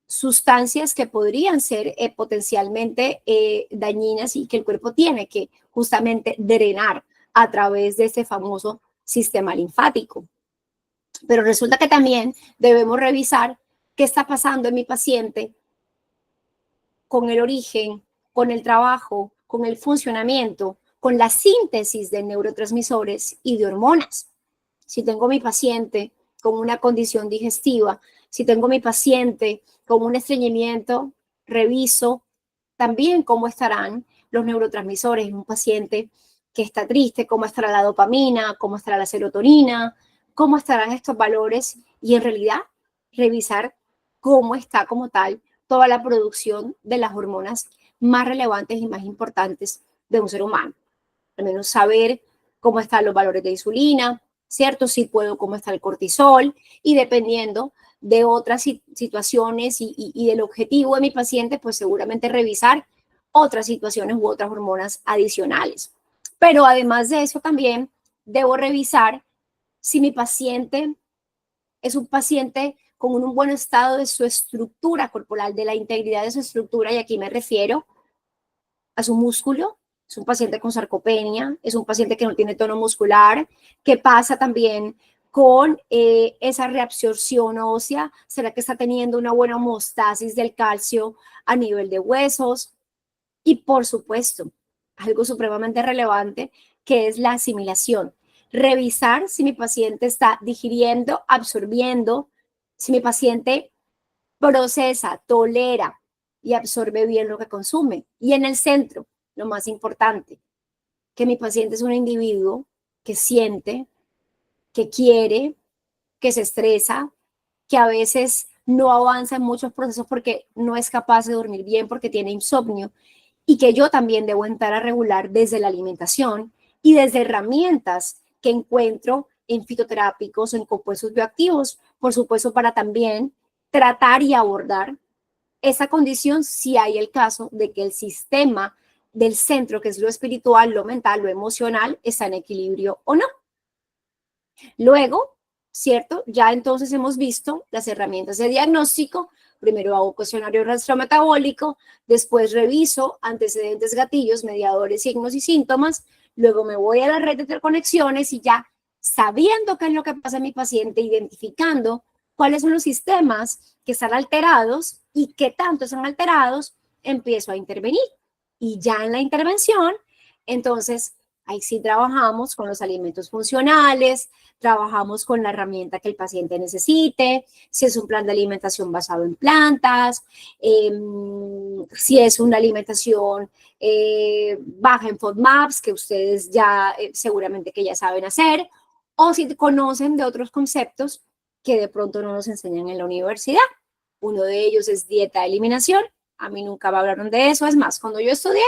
sustancias que podrían ser potencialmente dañinas y que el cuerpo tiene que justamente drenar a través de ese famoso sistema linfático. Pero resulta que también debemos revisar qué está pasando en mi paciente con el origen, con el trabajo, con el funcionamiento, con la síntesis de neurotransmisores y de hormonas. Si tengo mi paciente con una condición digestiva, si tengo mi paciente con un estreñimiento, reviso también cómo estarán los neurotransmisores en un paciente que está triste, cómo estará la dopamina, cómo estará la serotonina, cómo estarán estos valores y en realidad revisar cómo está como tal toda la producción de las hormonas más relevantes y más importantes de un ser humano. Al menos saber cómo están los valores de insulina, ¿cierto? Si puedo, cómo está el cortisol y dependiendo de otras situaciones y del objetivo de mi paciente, pues seguramente revisar otras situaciones u otras hormonas adicionales. Pero además de eso también debo revisar si mi paciente es un paciente con un buen estado de su estructura corporal, de la integridad de su estructura, y aquí me refiero a su músculo. Es un paciente con sarcopenia, es un paciente que no tiene tono muscular. ¿Qué pasa también con esa reabsorción ósea? ¿Será que está teniendo una buena homeostasis del calcio a nivel de huesos? Y por supuesto, algo supremamente relevante que es la asimilación. Revisar si mi paciente está digiriendo, absorbiendo, si mi paciente procesa, tolera y absorbe bien lo que consume. Y en el centro, lo más importante, que mi paciente es un individuo que siente, que quiere, que se estresa, que a veces no avanza en muchos procesos porque no es capaz de dormir bien, porque tiene insomnio, y que yo también debo entrar a regular desde la alimentación y desde herramientas que encuentro en fitoterápicos, en compuestos bioactivos, por supuesto, para también tratar y abordar esa condición si hay el caso de que el sistema del centro, que es lo espiritual, lo mental, lo emocional, está en equilibrio o no. Luego, ¿cierto? Ya entonces hemos visto las herramientas de diagnóstico. Primero hago cuestionario rastrometabólico, después reviso antecedentes, gatillos, mediadores, signos y síntomas. Luego me voy a la red de interconexiones y ya sabiendo qué es lo que pasa en mi paciente, identificando cuáles son los sistemas que están alterados y qué tanto están alterados, empiezo a intervenir. Y ya en la intervención, entonces, ahí sí trabajamos con los alimentos funcionales, trabajamos con la herramienta que el paciente necesite, si es un plan de alimentación basado en plantas, si es una alimentación baja en FODMAPs, que ustedes ya seguramente que ya saben hacer, o si conocen de otros conceptos que de pronto no nos enseñan en la universidad. Uno de ellos es dieta de eliminación. A mí nunca me hablaron de eso. Es más, cuando yo estudié,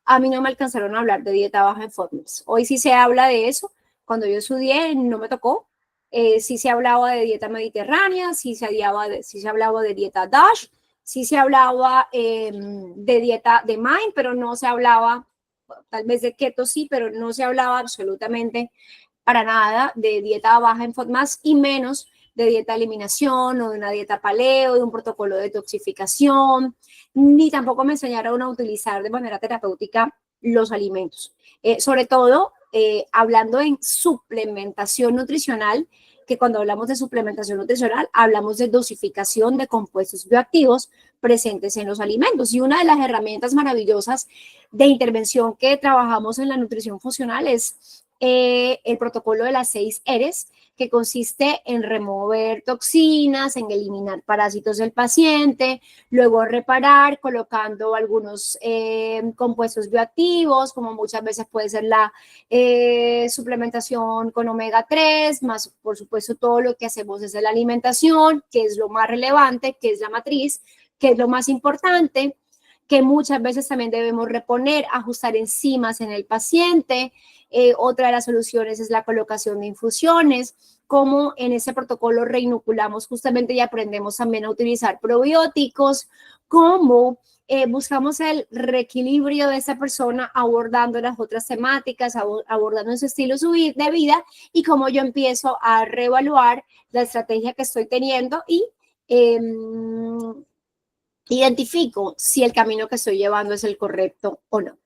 a mí no me alcanzaron a hablar de dieta baja en FODMAPs. Hoy sí se habla de eso. Cuando yo estudié, no me tocó. Sí se hablaba de dieta mediterránea, sí se hablaba de dieta DASH, sí se hablaba de dieta de MIND, pero no se hablaba, tal vez de keto sí, pero no se hablaba absolutamente para nada de dieta baja en FODMAPs y menos de dieta de eliminación o de una dieta paleo, de un protocolo de detoxificación, ni tampoco me enseñaron a utilizar de manera terapéutica los alimentos. Sobre todo, hablando en suplementación nutricional, que cuando hablamos de suplementación nutricional, hablamos de dosificación de compuestos bioactivos presentes en los alimentos. Y una de las herramientas maravillosas de intervención que trabajamos en la nutrición funcional es el protocolo de las 6 R's, que consiste en remover toxinas, en eliminar parásitos del paciente, luego reparar colocando algunos compuestos bioactivos, como muchas veces puede ser la suplementación con omega 3, más por supuesto todo lo que hacemos desde la alimentación, que es lo más relevante, que es la matriz, que es lo más importante, que muchas veces también debemos reponer, ajustar enzimas en el paciente. Otra de las soluciones es la colocación de infusiones, como en ese protocolo reinoculamos justamente y aprendemos también a utilizar probióticos, como buscamos el reequilibrio de esa persona abordando las otras temáticas, abordando su estilo de vida y cómo yo empiezo a reevaluar la estrategia que estoy teniendo y identifico si el camino que estoy llevando es el correcto o no.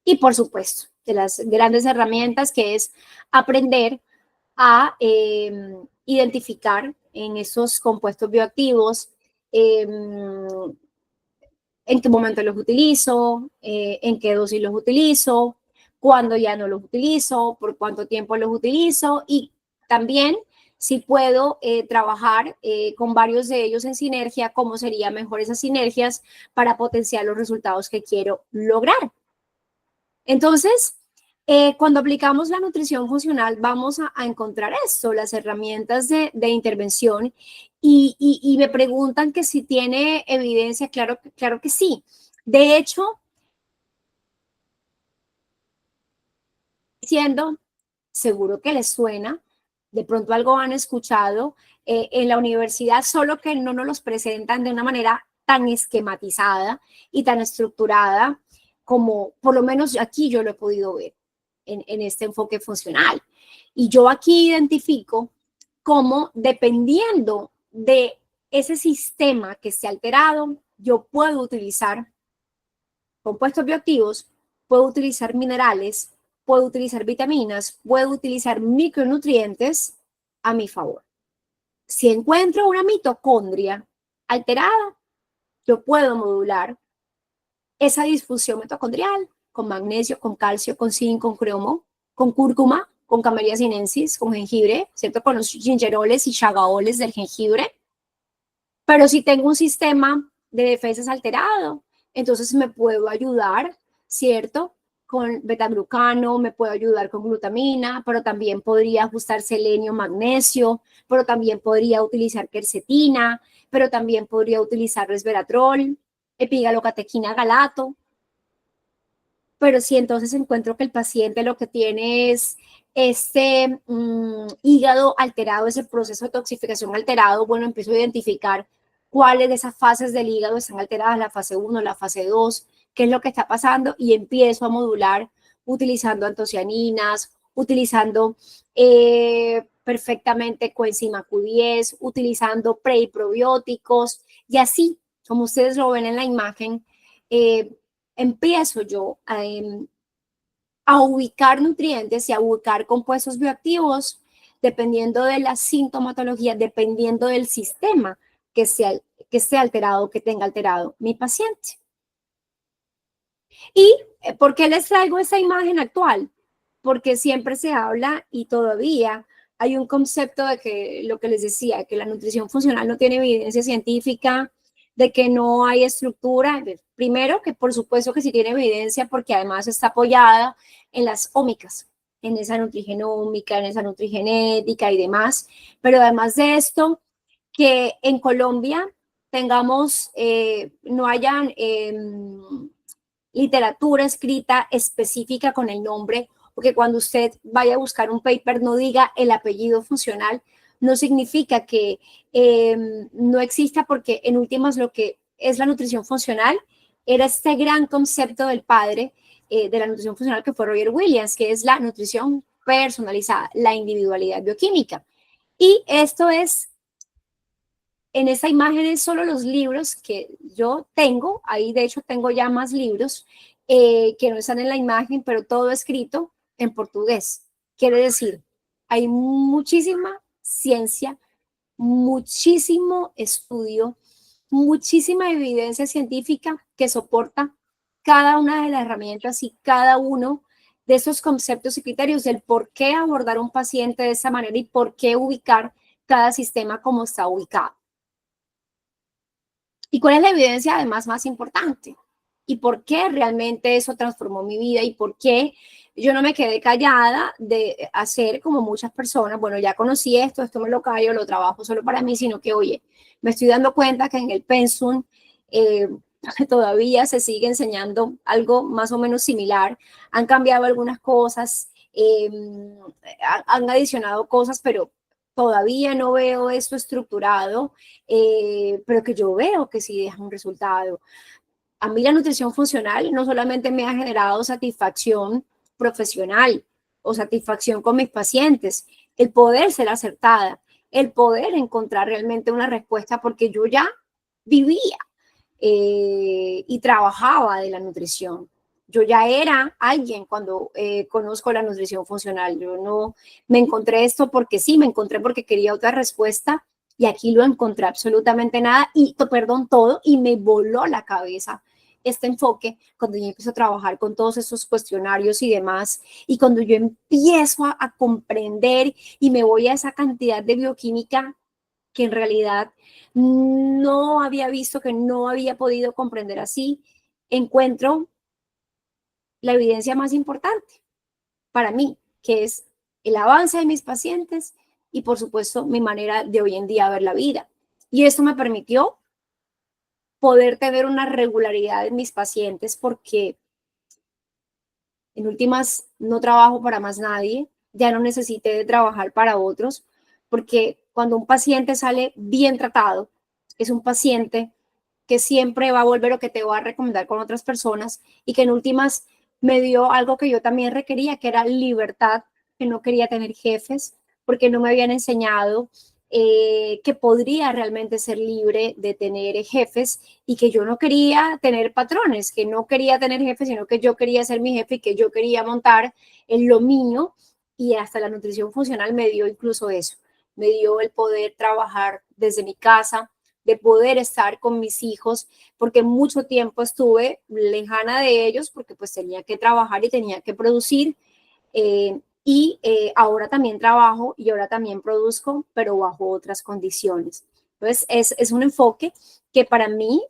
Y por supuesto, de las grandes herramientas que es aprender a identificar en esos compuestos bioactivos en qué momento los utilizo, en qué dosis los utilizo, cuándo ya no los utilizo, por cuánto tiempo los utilizo y también si puedo trabajar con varios de ellos en sinergia, cómo sería mejor esas sinergias para potenciar los resultados que quiero lograr. Entonces, cuando aplicamos la nutrición funcional, vamos a encontrar esto, las herramientas de intervención y me preguntan que si tiene evidencia, claro que sí. De hecho, diciendo, seguro que les suena, de pronto algo han escuchado en la universidad, solo que no nos los presentan de una manera tan esquematizada y tan estructurada como por lo menos aquí yo lo he podido ver en este enfoque funcional. Y yo aquí identifico cómo dependiendo de ese sistema que esté alterado, yo puedo utilizar compuestos bioactivos, puedo utilizar minerales, puedo utilizar vitaminas, puedo utilizar micronutrientes a mi favor. Si encuentro una mitocondria alterada, yo puedo modular esa disfunción mitocondrial con magnesio, con calcio, con zinc, con cromo, con cúrcuma, con Camellia sinensis, con jengibre, ¿cierto? Con los gingeroles y chagaoles del jengibre. Pero si tengo un sistema de defensas alterado, entonces me puedo ayudar, ¿cierto? Con betaglucano, me puedo ayudar con glutamina, pero también podría ajustar selenio, magnesio, pero también podría utilizar quercetina, pero también podría utilizar resveratrol, epigalocatequina galato. Pero si entonces encuentro que el paciente lo que tiene es este hígado alterado, ese proceso de toxificación alterado, bueno, empiezo a identificar cuáles de esas fases del hígado están alteradas, la fase 1, la fase 2, qué es lo que está pasando y empiezo a modular utilizando antocianinas, utilizando perfectamente coenzima Q10, utilizando pre y probióticos y así, como ustedes lo ven en la imagen, empiezo yo a ubicar nutrientes y a ubicar compuestos bioactivos dependiendo de la sintomatología, dependiendo del sistema que esté alterado, que tenga alterado mi paciente. ¿Y por qué les traigo esa imagen actual? Porque siempre se habla y todavía hay un concepto de que lo que les decía, que la nutrición funcional no tiene evidencia científica, de que no hay estructura. Primero, que por supuesto que sí tiene evidencia porque además está apoyada en las ómicas, en esa nutrigenómica, en esa nutrigenética y demás. Pero además de esto, que en Colombia tengamos, no hayan literatura escrita específica con el nombre, porque cuando usted vaya a buscar un paper no diga el apellido funcional, no significa que no exista, porque en últimas lo que es la nutrición funcional era este gran concepto del padre de la nutrición funcional que fue Roger Williams, que es la nutrición personalizada, la individualidad bioquímica. Y esto es en esta imagen es solo los libros que yo tengo, ahí de hecho tengo ya más libros que no están en la imagen, pero todo escrito en portugués. Quiere decir, hay muchísima ciencia, muchísimo estudio, muchísima evidencia científica que soporta cada una de las herramientas y cada uno de esos conceptos y criterios del por qué abordar un paciente de esa manera y por qué ubicar cada sistema como está ubicado. ¿Y cuál es la evidencia además más importante? ¿Y por qué realmente eso transformó mi vida? ¿Y por qué yo no me quedé callada de hacer como muchas personas? Bueno, ya conocí esto me lo callo, lo trabajo solo para mí, sino que, oye, me estoy dando cuenta que en el Pensum todavía se sigue enseñando algo más o menos similar. Han cambiado algunas cosas, han adicionado cosas, pero todavía no veo esto estructurado, pero que yo veo que sí deja un resultado. A mí la nutrición funcional no solamente me ha generado satisfacción profesional o satisfacción con mis pacientes, el poder ser acertada, el poder encontrar realmente una respuesta, porque yo ya vivía y trabajaba de la nutrición. Yo ya era alguien cuando conozco la nutrición funcional. Yo no me encontré esto porque sí, me encontré porque quería otra respuesta y aquí lo encontré absolutamente nada y, perdón, todo, y me voló la cabeza este enfoque cuando yo empiezo a trabajar con todos esos cuestionarios y demás, y cuando yo empiezo a comprender y me voy a esa cantidad de bioquímica que en realidad no había visto, que no había podido comprender así, encuentro la evidencia más importante para mí, que es el avance de mis pacientes y, por supuesto, mi manera de hoy en día ver la vida. Y esto me permitió poder tener una regularidad en mis pacientes porque en últimas no trabajo para más nadie, ya no necesité de trabajar para otros, porque cuando un paciente sale bien tratado, es un paciente que siempre va a volver o que te va a recomendar con otras personas y que en últimas me dio algo que yo también requería, que era libertad, que no quería tener jefes, porque no me habían enseñado que podría realmente ser libre de tener jefes y que yo no quería tener patrones, que no quería tener jefes, sino que yo quería ser mi jefe y que yo quería montar en lo mío, y hasta la nutrición funcional me dio incluso eso, me dio el poder trabajar desde mi casa, de poder estar con mis hijos, porque mucho tiempo estuve lejana de ellos porque pues tenía que trabajar y tenía que producir. Ahora también trabajo y ahora también produzco, pero bajo otras condiciones. Entonces, es un enfoque que para mí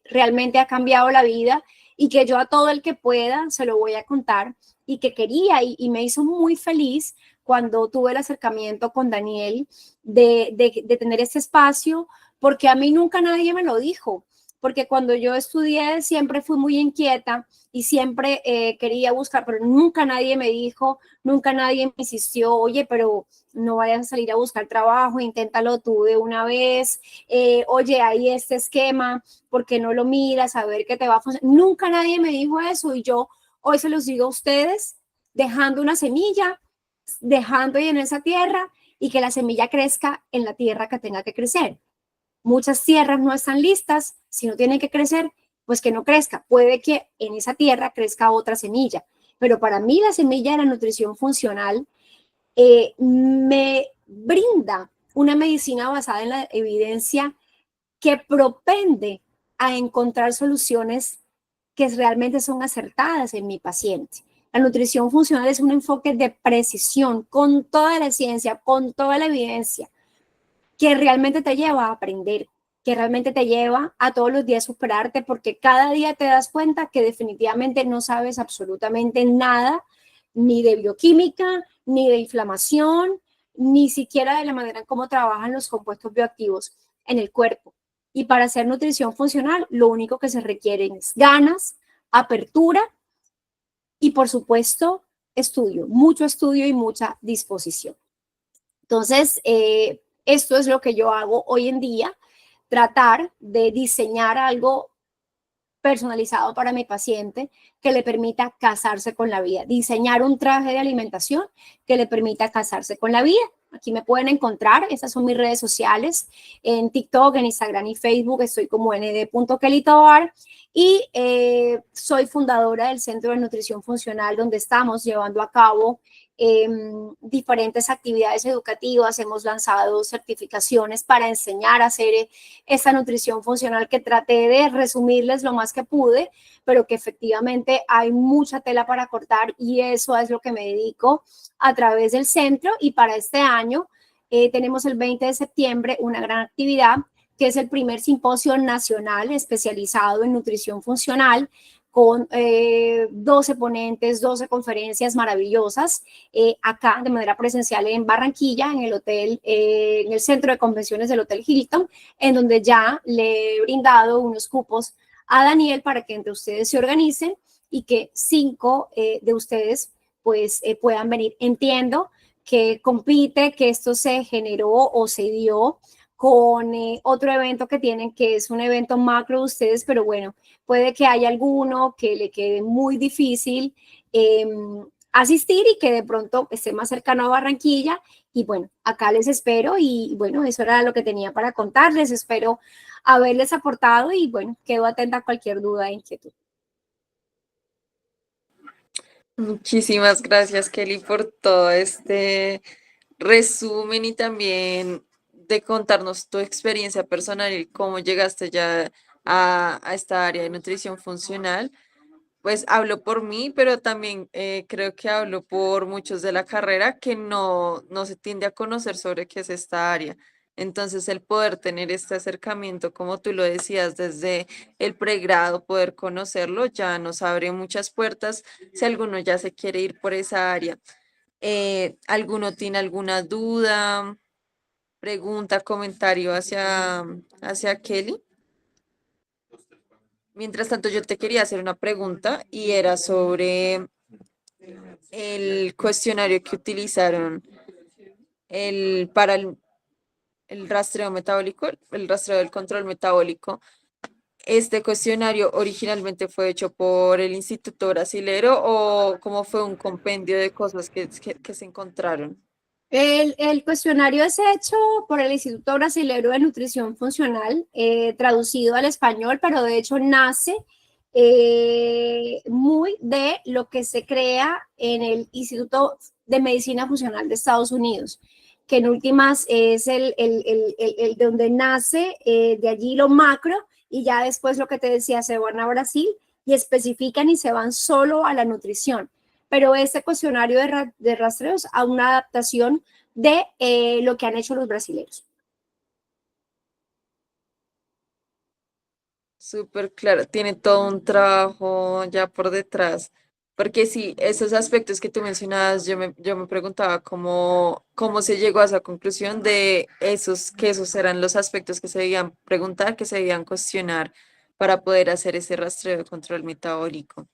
realmente ha cambiado la vida y que yo a todo el que pueda se lo voy a contar y que quería y me hizo muy feliz cuando tuve el acercamiento con Daniel de tener este espacio, porque a mí nunca nadie me lo dijo, porque cuando yo estudié siempre fui muy inquieta y siempre quería buscar, pero nunca nadie me dijo, nunca nadie me insistió, oye, pero no vayas a salir a buscar trabajo, inténtalo tú de una vez, oye, hay este esquema, ¿por qué no lo miras? A ver qué te va a funcionar. Nunca nadie me dijo eso y yo hoy se los digo a ustedes, dejando una semilla, dejando ahí en esa tierra y que la semilla crezca en la tierra que tenga que crecer. Muchas tierras no están listas, si no tienen que crecer, pues que no crezca. Puede que en esa tierra crezca otra semilla, pero para mí la semilla de la nutrición funcional me brinda una medicina basada en la evidencia que propende a encontrar soluciones que realmente son acertadas en mi paciente. La nutrición funcional es un enfoque de precisión con toda la ciencia, con toda la evidencia, que realmente te lleva a aprender, que realmente te lleva a todos los días superarte, porque cada día te das cuenta que definitivamente no sabes absolutamente nada, ni de bioquímica, ni de inflamación, ni siquiera de la manera en cómo trabajan los compuestos bioactivos en el cuerpo. Y para hacer nutrición funcional, lo único que se requieren es ganas, apertura y, por supuesto, estudio, mucho estudio y mucha disposición. Entonces, esto es lo que yo hago hoy en día, tratar de diseñar algo personalizado para mi paciente que le permita casarse con la vida, diseñar un traje de alimentación que le permita casarse con la vida. aquí me pueden encontrar. Estas son mis redes sociales. En TikTok, en Instagram y Facebook estoy como nd.kellytobar. Y soy fundadora del Centro de Nutrición Funcional, donde estamos llevando a cabo diferentes actividades educativas. Hemos lanzado certificaciones para enseñar a hacer esta nutrición funcional, que traté de resumirles lo más que pude, pero que efectivamente hay mucha tela para cortar, y eso es lo que me dedico a través del centro. Y para este año tenemos el 20 de septiembre una gran actividad, que es el primer simposio nacional especializado en nutrición funcional, con 12 ponentes, 12 conferencias maravillosas, acá de manera presencial en Barranquilla, en el hotel, en el centro de convenciones del Hotel Hilton, en donde ya le he brindado unos cupos a Daniel para que entre ustedes se organicen y que 5 de ustedes pues puedan venir. Entiendo que compite, que esto se generó o se dio con otro evento que tienen, que es un evento macro de ustedes, pero bueno, puede que haya alguno que le quede muy difícil asistir y que de pronto esté más cercano a Barranquilla. Y bueno, acá les espero, y bueno, eso era lo que tenía para contarles. Espero haberles aportado y bueno, quedo atenta a cualquier duda e inquietud. Muchísimas gracias, Kelly, por todo este resumen y también de contarnos tu experiencia personal y cómo llegaste ya a esta área de nutrición funcional. Pues hablo por mí, pero también creo que hablo por muchos de la carrera que no se tiende a conocer sobre qué es esta área. Entonces, el poder tener este acercamiento, como tú lo decías, desde el pregrado, poder conocerlo, ya nos abre muchas puertas si alguno ya se quiere ir por esa área. ¿Alguno tiene alguna duda, pregunta, comentario hacia Kelly? Mientras tanto, yo te quería hacer una pregunta y era sobre el cuestionario que utilizaron para el rastreo metabólico, el rastreo del control metabólico. ¿Este cuestionario originalmente fue hecho por el Instituto Brasilero o cómo fue un compendio de cosas que se encontraron? El cuestionario es hecho por el Instituto Brasileño de Nutrición Funcional, traducido al español, pero de hecho nace muy de lo que se crea en el Instituto de Medicina Funcional de Estados Unidos, que en últimas es el donde nace, de allí lo macro, y ya después lo que te decía, se van a Brasil y especifican y se van solo a la nutrición. Pero este cuestionario de rastreos a una adaptación de lo que han hecho los brasileños. Súper claro, tiene todo un trabajo ya por detrás, porque sí, esos aspectos que tú mencionabas, yo me preguntaba cómo se llegó a esa conclusión de que esos eran los aspectos que se debían preguntar, que se debían cuestionar para poder hacer ese rastreo de control metabólico.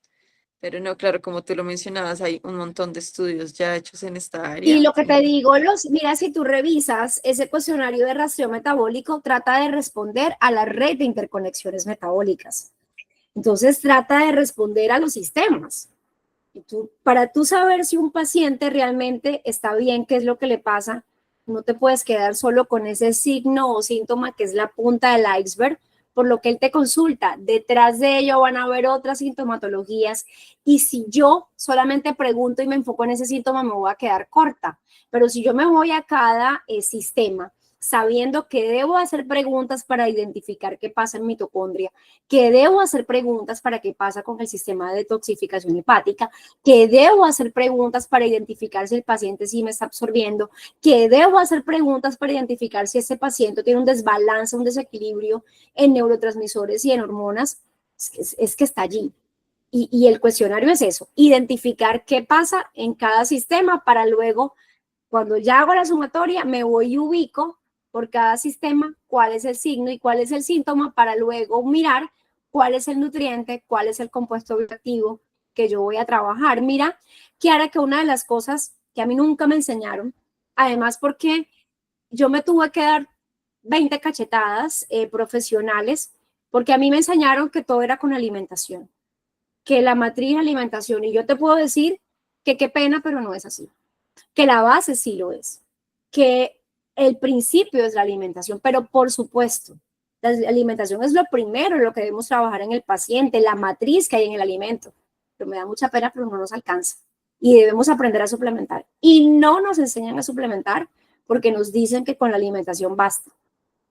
Pero no, claro, como tú lo mencionabas, hay un montón de estudios ya hechos en esta Y área. lo que te digo, mira, si tú revisas ese cuestionario de rastreo metabólico, trata de responder a la red de interconexiones metabólicas. Entonces, trata de responder a los sistemas. Para tú saber si un paciente realmente está bien, qué es lo que le pasa, no te puedes quedar solo con ese signo o síntoma que es la punta del iceberg, por lo que él te consulta. Detrás de ello van a haber otras sintomatologías, y si yo solamente pregunto y me enfoco en ese síntoma, me voy a quedar corta. Pero si yo me voy a cada sistema, sabiendo que debo hacer preguntas para identificar qué pasa en mitocondria, que debo hacer preguntas para qué pasa con el sistema de detoxificación hepática, que debo hacer preguntas para identificar si el paciente sí me está absorbiendo, que debo hacer preguntas para identificar si ese paciente tiene un desbalance, un desequilibrio en neurotransmisores y en hormonas, es que está allí. Y el cuestionario es eso, identificar qué pasa en cada sistema para luego, cuando ya hago la sumatoria, me voy y ubico por cada sistema cuál es el signo y cuál es el síntoma, para luego mirar cuál es el nutriente, cuál es el compuesto bioactivo que yo voy a trabajar. Mira, Kiara, que una de las cosas que a mí nunca me enseñaron, además porque yo me tuve que dar 20 cachetadas profesionales, porque a mí me enseñaron que todo era con alimentación, que la matriz alimentación, y yo te puedo decir que qué pena, pero no es así, que la base sí lo es, que el principio es la alimentación, pero por supuesto, la alimentación es lo primero, lo que debemos trabajar en el paciente, la matriz que hay en el alimento. Pero me da mucha pena, pero no nos alcanza. Y debemos aprender a suplementar. Y no nos enseñan a suplementar porque nos dicen que con la alimentación basta.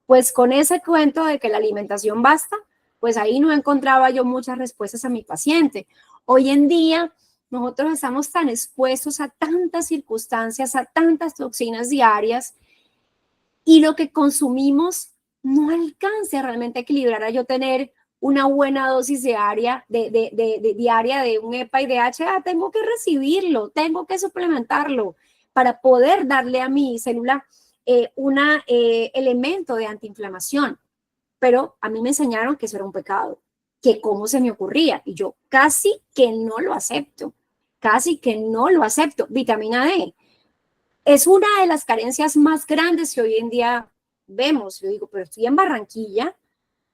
Pues con ese cuento de que la alimentación basta, pues ahí no encontraba yo muchas respuestas a mi paciente. Hoy en día, nosotros estamos tan expuestos a tantas circunstancias, a tantas toxinas diarias, y lo que consumimos no alcanza realmente a equilibrar a yo tener una buena dosis diaria diaria de un EPA y DHA. Tengo que recibirlo, tengo que suplementarlo para poder darle a mi célula un elemento de antiinflamación. Pero a mí me enseñaron que eso era un pecado, que cómo se me ocurría, y yo casi que no lo acepto, casi que no lo acepto. Vitamina D es una de las carencias más grandes que hoy en día vemos. Yo digo, pero estoy en Barranquilla,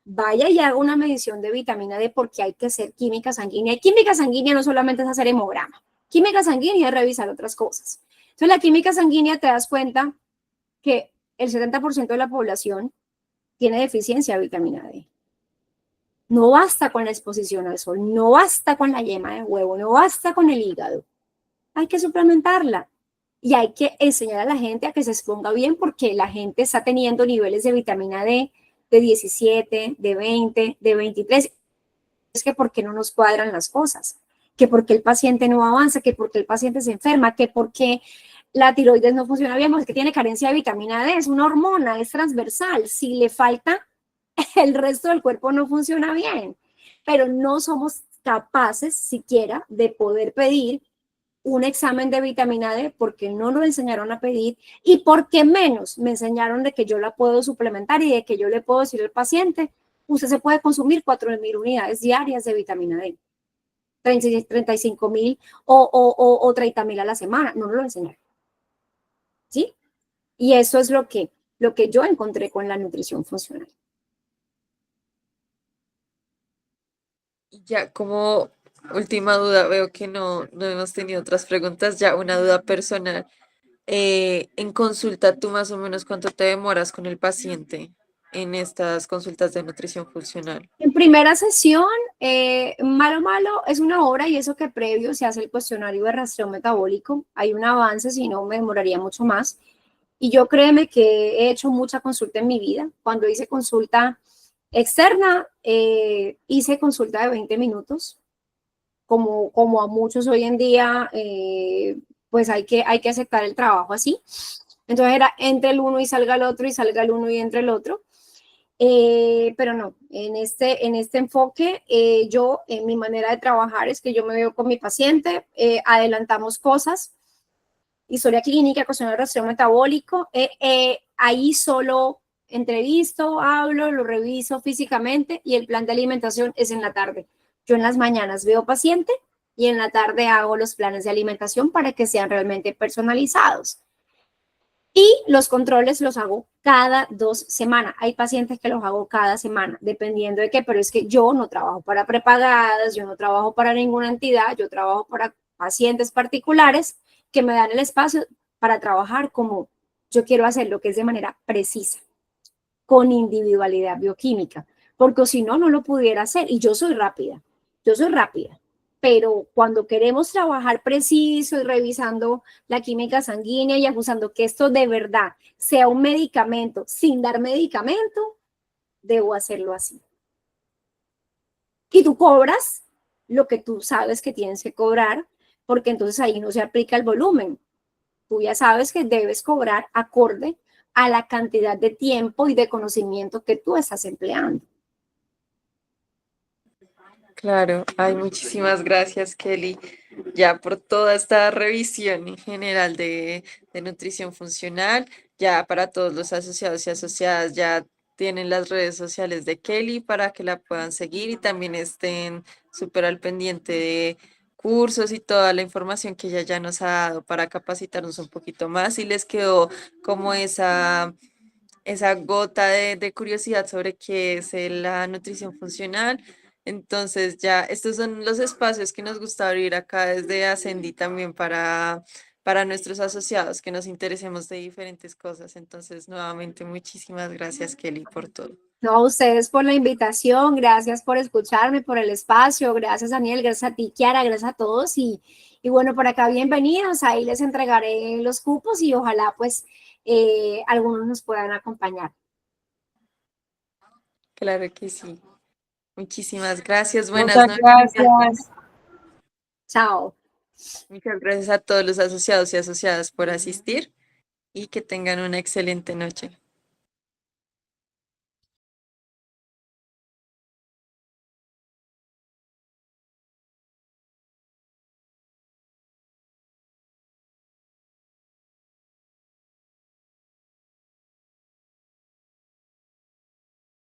vaya y haga una medición de vitamina D porque hay que hacer química sanguínea. Y química sanguínea no solamente es hacer hemograma, química sanguínea es revisar otras cosas. Entonces, la química sanguínea te das cuenta que el 70% de la población tiene deficiencia de vitamina D. No basta con la exposición al sol, no basta con la yema de huevo, no basta con el hígado. Hay que suplementarla. Y hay que enseñar a la gente a que se exponga bien porque la gente está teniendo niveles de vitamina D de 17, de 20, de 23. Es que por qué no nos cuadran las cosas, que por qué el paciente no avanza, que por qué el paciente se enferma, que por qué la tiroides no funciona bien, pues que tiene carencia de vitamina D, es una hormona, es transversal. Si le falta, el resto del cuerpo no funciona bien. Pero no somos capaces siquiera de poder pedir un examen de vitamina D porque no nos enseñaron a pedir y porque menos me enseñaron de que yo la puedo suplementar y de que yo le puedo decir al paciente, usted se puede consumir 4.000 unidades diarias de vitamina D, 35.000 o 30.000 a la semana. No nos lo enseñaron. ¿Sí? Y eso es lo que yo encontré con la nutrición funcional. Y ya como última duda, veo que no hemos tenido otras preguntas, ya una duda personal. En consulta, ¿tú más o menos cuánto te demoras con el paciente en estas consultas de nutrición funcional? En primera sesión, malo, es 1 hora y eso que previo se hace el cuestionario de rastreo metabólico. Hay un avance, si no me demoraría mucho más. Y yo créeme que he hecho mucha consulta en mi vida. Cuando hice consulta externa, hice consulta de 20 minutos. Como a muchos hoy en día, pues hay que aceptar el trabajo así. Entonces era entre el uno y salga el otro y salga el uno y entre el otro. Pero no, en este enfoque, yo, en mi manera de trabajar es que yo me veo con mi paciente, adelantamos cosas, historia clínica, cuestión de rastreo metabólico, ahí solo entrevisto, hablo, lo reviso físicamente y el plan de alimentación es en la tarde. Yo en las mañanas veo paciente y en la tarde hago los planes de alimentación para que sean realmente personalizados. Y los controles los hago cada 2 semanas. Hay pacientes que los hago cada semana, dependiendo de qué, pero es que yo no trabajo para prepagadas, yo no trabajo para ninguna entidad, yo trabajo para pacientes particulares que me dan el espacio para trabajar como yo quiero hacerlo, que es de manera precisa, con individualidad bioquímica, porque si no, no lo pudiera hacer. Y yo soy rápida, pero cuando queremos trabajar preciso y revisando la química sanguínea y ajustando que esto de verdad sea un medicamento sin dar medicamento, debo hacerlo así. Y tú cobras lo que tú sabes que tienes que cobrar, porque entonces ahí no se aplica el volumen. Tú ya sabes que debes cobrar acorde a la cantidad de tiempo y de conocimiento que tú estás empleando. Claro, ay, muchísimas gracias, Kelly, ya por toda esta revisión en general de nutrición funcional. Ya para todos los asociados y asociadas ya tienen las redes sociales de Kelly para que la puedan seguir y también estén súper al pendiente de cursos y toda la información que ella ya nos ha dado para capacitarnos un poquito más. Y les quedó como esa gota de curiosidad sobre qué es la nutrición funcional. Entonces ya estos son los espacios que nos gusta abrir acá desde Ascendi también para nuestros asociados, que nos interesemos de diferentes cosas. Entonces, nuevamente, muchísimas gracias, Kelly, por todo. No, a ustedes por la invitación, gracias por escucharme, por el espacio, gracias Daniel, gracias a ti, Kiara, gracias a todos y bueno, por acá bienvenidos, ahí les entregaré los cupos y ojalá pues algunos nos puedan acompañar. Claro que sí. Muchísimas gracias. Buenas Muchas noches. gracias. Chao. Muchas gracias a todos los asociados y asociadas por asistir y que tengan una excelente noche.